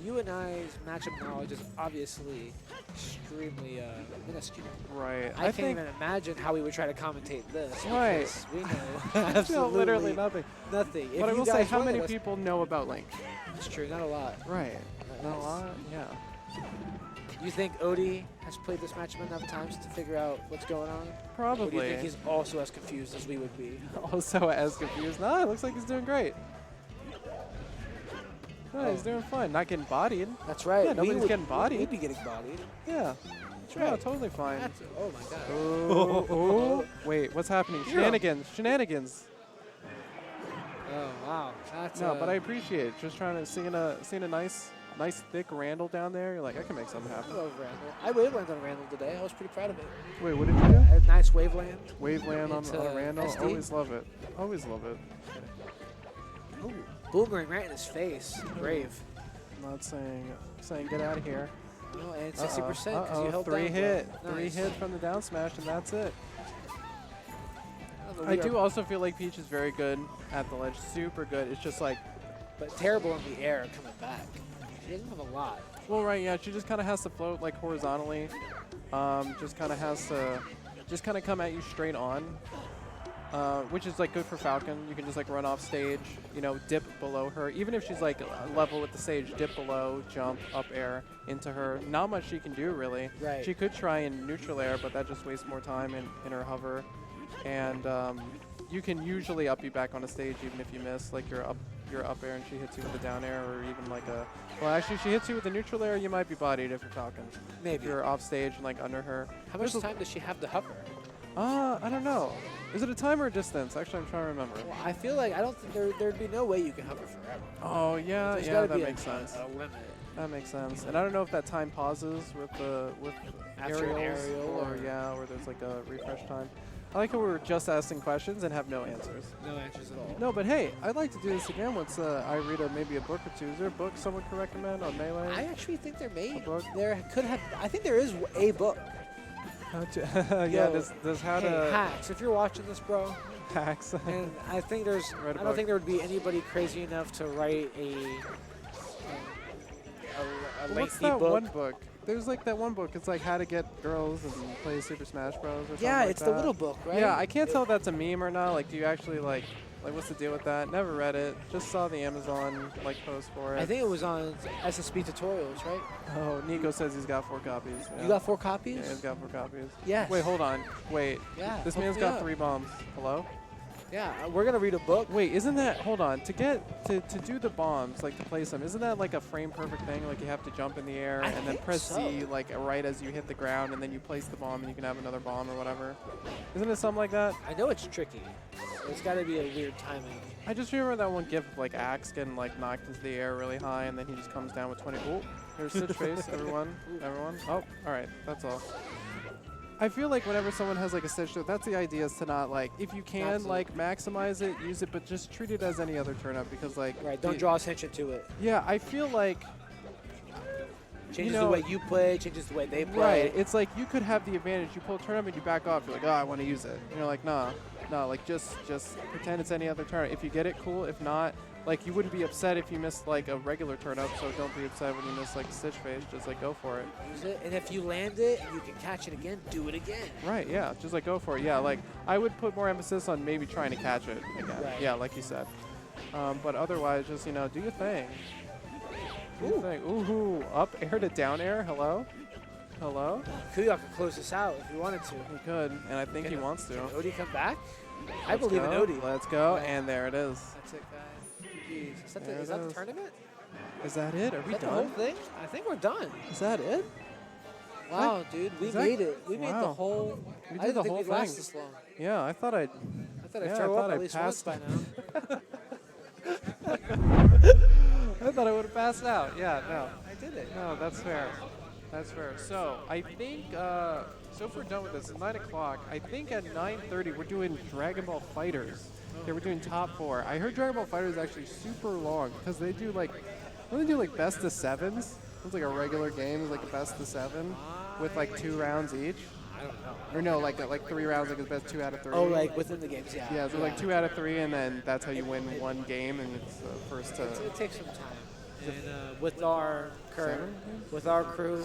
You and I's matchup knowledge is obviously extremely minuscule. Right. I can't even imagine how we would try to commentate this. Right. because We know No, absolutely literally nothing. nothing. If But I you will say, guys how wanted many us- people know about Link? It's true, not a lot. Right. Not a lot? Yeah. You think Odie has played this matchup enough times to figure out what's going on? Or do you Probably. think he's also as confused as we would be? Also as confused. No, it looks like he's doing great. No, he's Oh. doing fine. Not getting bodied. That's right. Yeah, nobody's getting bodied. We'd be getting bodied. Yeah. That's Yeah, right. totally fine. Oh my god. Oh, wait, what's happening? You're a- Shenanigans. Shenanigans. Oh wow. That's No, but I appreciate it. Just trying to seeing a nice thick Randall down there. You're like, I can make something I happen. love Randall. I waveland on Randall today. I was pretty proud of it. Wait, what did you do? A nice waveland. Waveland on Into Randall. SD? Always love it. Always love it. Ooh. Boomerang right in his face. Brave. I'm not saying get out of here. Oh, and 60% because you held 3 down. hit. Nice. 3 hit from the down smash, and that's it. don't know, I we do are- also feel like Peach is very good at the ledge. Super good. It's just like, But terrible in the air coming back. She doesn't have a lot. well, right, yeah. She just kind of has to float like horizontally. Just kind of has to, just kind of come at you straight on. Which is like good for Falcon. You can just like run off stage, you know, dip below her. Even if she's like level with the stage, dip below, jump, up air into her. Not much she can do really. Right. She could try in neutral air, but that just wastes more time in her hover. And you can usually up you back on a stage even if you miss, like your up air and she hits you with a down air, or even like a, well actually she hits you with a neutral air, you might be bodied if you're Falcon. If Maybe. you're off stage and like under her. How much time does she have to hover? I don't know. Is it a time or a distance? Actually, I'm trying to remember. Well, I feel like I don't think there'd be no way you can hover forever. Oh, yeah, There's yeah, gotta that be makes sense. a limit. That makes sense. And I don't know if that time pauses with After an aerials aerial or there's like a refresh time. I like how we're just asking questions and have no answers. No answers at all. No, but hey, I'd like to do this again once I read maybe a book or two. Is there a book someone could recommend on Melee? I actually think there may. A book? There could have. I think there is a book. Yeah, Yo, there's how hey, to hacks. If you're watching this, bro, hacks. and I think there's. Write a I don't book. think there would be anybody crazy enough to write a What's lengthy that book. one book? There's like that one book. It's like how to get girls and play Super Smash Bros. Or something Yeah, like it's that. the little book, right? Yeah, I can't tell if that's a meme or not. Like, do you actually like what's the deal with that? Never read it. Just saw the Amazon like post for it. I think it was on SSB tutorials, right? Oh, Nico says he's got 4 copies. Yeah. You got 4 copies? Yeah, he's got 4 copies. Yes. Wait, hold on. Wait. Yeah. This hook man's me got up. 3 bombs. Hello? Yeah, we're gonna read a book. Wait, isn't that? Hold on. To do the bombs, like to place them, isn't that like a frame perfect thing? Like you have to jump in the air I and then think press so. Z like right as you hit the ground, and then you place the bomb and you can have another bomb or whatever. Isn't it something like that? I know it's tricky. It's got to be a weird timing. I just remember that one gif of like Axe getting like knocked into the air really high, and then he just comes down with 20. Oh, there's Stitch Face, everyone. Oh, all right, that's all. I feel like whenever someone has like a Stitch, that's the idea, is to not like, if you can Absolutely. like maximize it, use it, but just treat it as any other turnip, because like Right, don't draw attention to it. Yeah, I feel like Changes know- the way you play, changes the way they play. right. It's like you could have the advantage. You pull a turnip and you back off. You're like, oh, I want to use it. And you're like, nah, like just pretend it's any other turnip. If you get it, cool. If not, like you wouldn't be upset if you missed like a regular turnip. So don't be upset when you miss like Stitch Face. Just like go for it. Use it, and if you land it and you can catch it again, do it again. Right. Yeah. Just like go for it. Yeah. Like I would put more emphasis on maybe trying to catch it again. Right. Yeah, like you said. But otherwise, just do your thing. Do your thing. Ooh, up air to down air. Hello. Hello. Kuya could close this out if he wanted to. He could, and I think he Can- wants to. Can Odie come back? I Let's believe go. in Odie. Let's go, Yeah. and there it is. That's it, guys. Jeez. Is that, There the, it is that the is. tournament? Is that it? Are Is we that the whole done? thing? I think we're done. Is that it? Wow, dude, we Is that- made it. We made the wow. whole. We I did didn't the think whole we'd last thing. this long. Yeah, I thought I'd. I thought I'd Yeah, I throw thought up I at least once passed. by now. I thought I would have passed out. Yeah, no. I did it. No, that's fair. That's fair. So I think, so if we're done with this, it's 9 o'clock. I think at 9:30 we're doing Dragon Ball Fighters. Okay, we're doing top 4. I heard Dragon Ball Fighters is actually super long because they do like best of 7s. It's like a regular game, it's like a best of 7 with like 2 rounds each. I don't know. Or no, like 3 rounds, like it's best 2 out of 3. Oh, like within the games, yeah. Yeah, so like 2 out of 3, and then that's how you win one game, and it's the first to. It takes some time. And with our crew,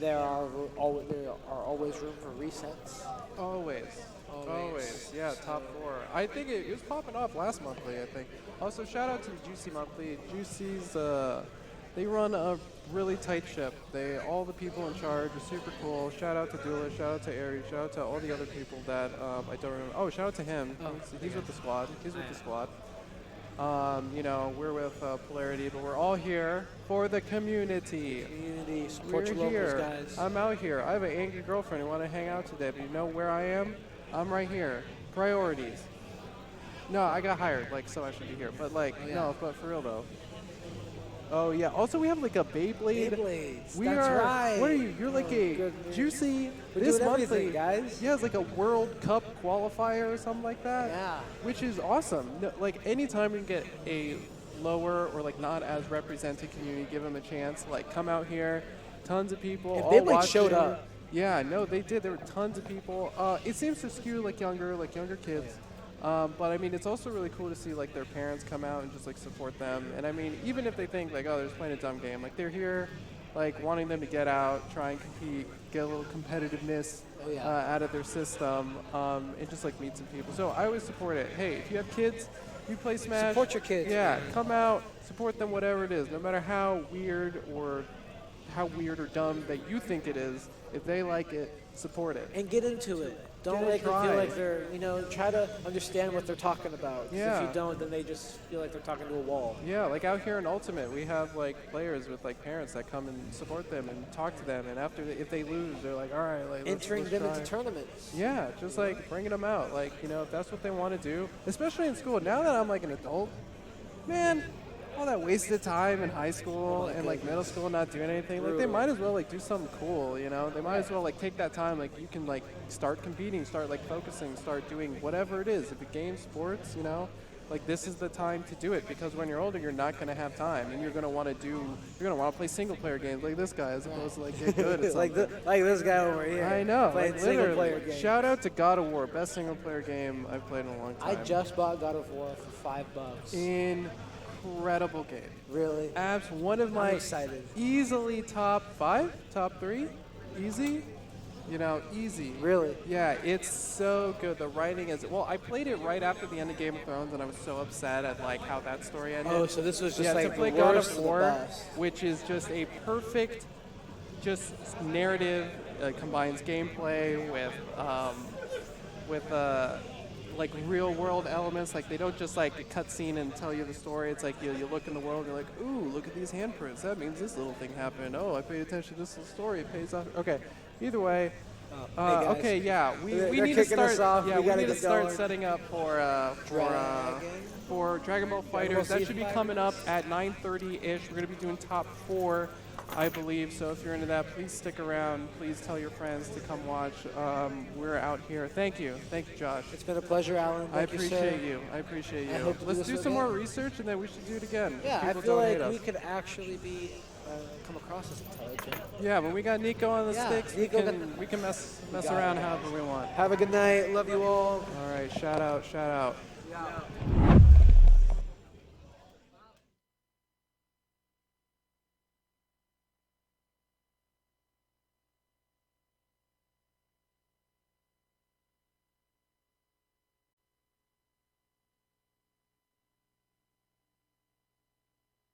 there are always room for resets. Always. Yeah, top 4. I think it was popping off last monthly, I think. Also, shout out to the Juicy Monthly. Juicy's, they run a really tight ship. All the people in charge are super cool. Shout out to Dula, shout out to Aries, shout out to all the other people that I don't remember. Oh, shout out to him. He's with the squad. We're with Polarity, but we're all here for the community. Support your We're locals, here. guys. I'm out here. I have an angry girlfriend who want to hang out today, but you know where I am? I'm right here. Priorities. No, I got hired, so I should be here. But no, but for real though. Oh yeah. Also, we have like a Beyblade. Beyblades. We That's are. right. What are you? You're like a goodness. Juicy. We're this doing monthly, everything, guys. Yeah, it's like a World Cup qualifier or something like that. Yeah. Which is awesome. No, anytime we can get a lower or not as represented community, give them a chance. Come out here, tons of people. And all Beyblade showed watching. up. Yeah, no, they did. There were tons of people. It seems to skew younger kids. But I mean, it's also really cool to see their parents come out and just support them. And I mean, even if they think oh, they're just playing a dumb game, they're here, wanting them to get out, try and compete, get a little competitiveness out of their system, and just meet some people. So I always support it. Hey, if you have kids, you play Smash. Support your kids. Yeah, come out, support them, whatever it is, no matter how weird or dumb that you think it is. If they like it, support it. And get into it. Don't Get make it them feel try. like they're, try to understand what they're talking about. 'Cause Yeah. if you don't, then they just feel like they're talking to a wall. Yeah, out here in Ultimate, we have players with parents that come and support them and talk to them. And after if they lose, they're all right, Entering let's them try. into tournaments. Yeah, just bringing them out. If that's what they want to do, especially in school. Now that I'm an adult, man, all that wasted time in high school and middle school not doing anything. They might as well do something cool. They might as well take that time. You can start competing, start focusing, start doing whatever it is. If it games, sports, this is the time to do it, because when you're older, you're not going to have time, and you're going to want to play single player games like this guy, as opposed to get good at something. like this guy over here. I know. Playing single player Literally. games. Shout out to God of War, best single player game I've played in a long time. I just bought God of War for $5. Incredible game. Really? Abs, one of my excited. easily top 5, top 3, easy. Easy. Really? Yeah, it's so good. The writing is I played it right after the end of Game of Thrones, and I was so upset at how that story ended. Oh, so this was just to the play God worst of of the War, best. which is just a perfect, narrative. Combines gameplay with real world elements. They don't just a cutscene and tell you the story. It's you look in the world and you're ooh, look at these handprints. That means this little thing happened. Oh, I paid attention to this little story. It pays off. Okay. Either way. Hey guys. Okay. Yeah. We They're need to kicking us start. off. Yeah. We gotta need to get start going. setting up for Dragon Ball Fighters. That should be coming up at 9:30 ish. We're gonna be doing top 4. I believe. So if you're into that, please stick around. Please tell your friends to come watch. We're out here. Thank you. Thank you, Josh. It's been a pleasure, Alan. I Thank you, appreciate sir. you. I appreciate I you. hope to do Let's this do some again. more research, and then we should do it again. Yeah, I People feel don't hate like us. we could actually be come across as intelligent. Yeah, when we got Nico on the Yeah, sticks, Nico we can mess got around it. however we want. Have a good night. Love you all. All right, shout out.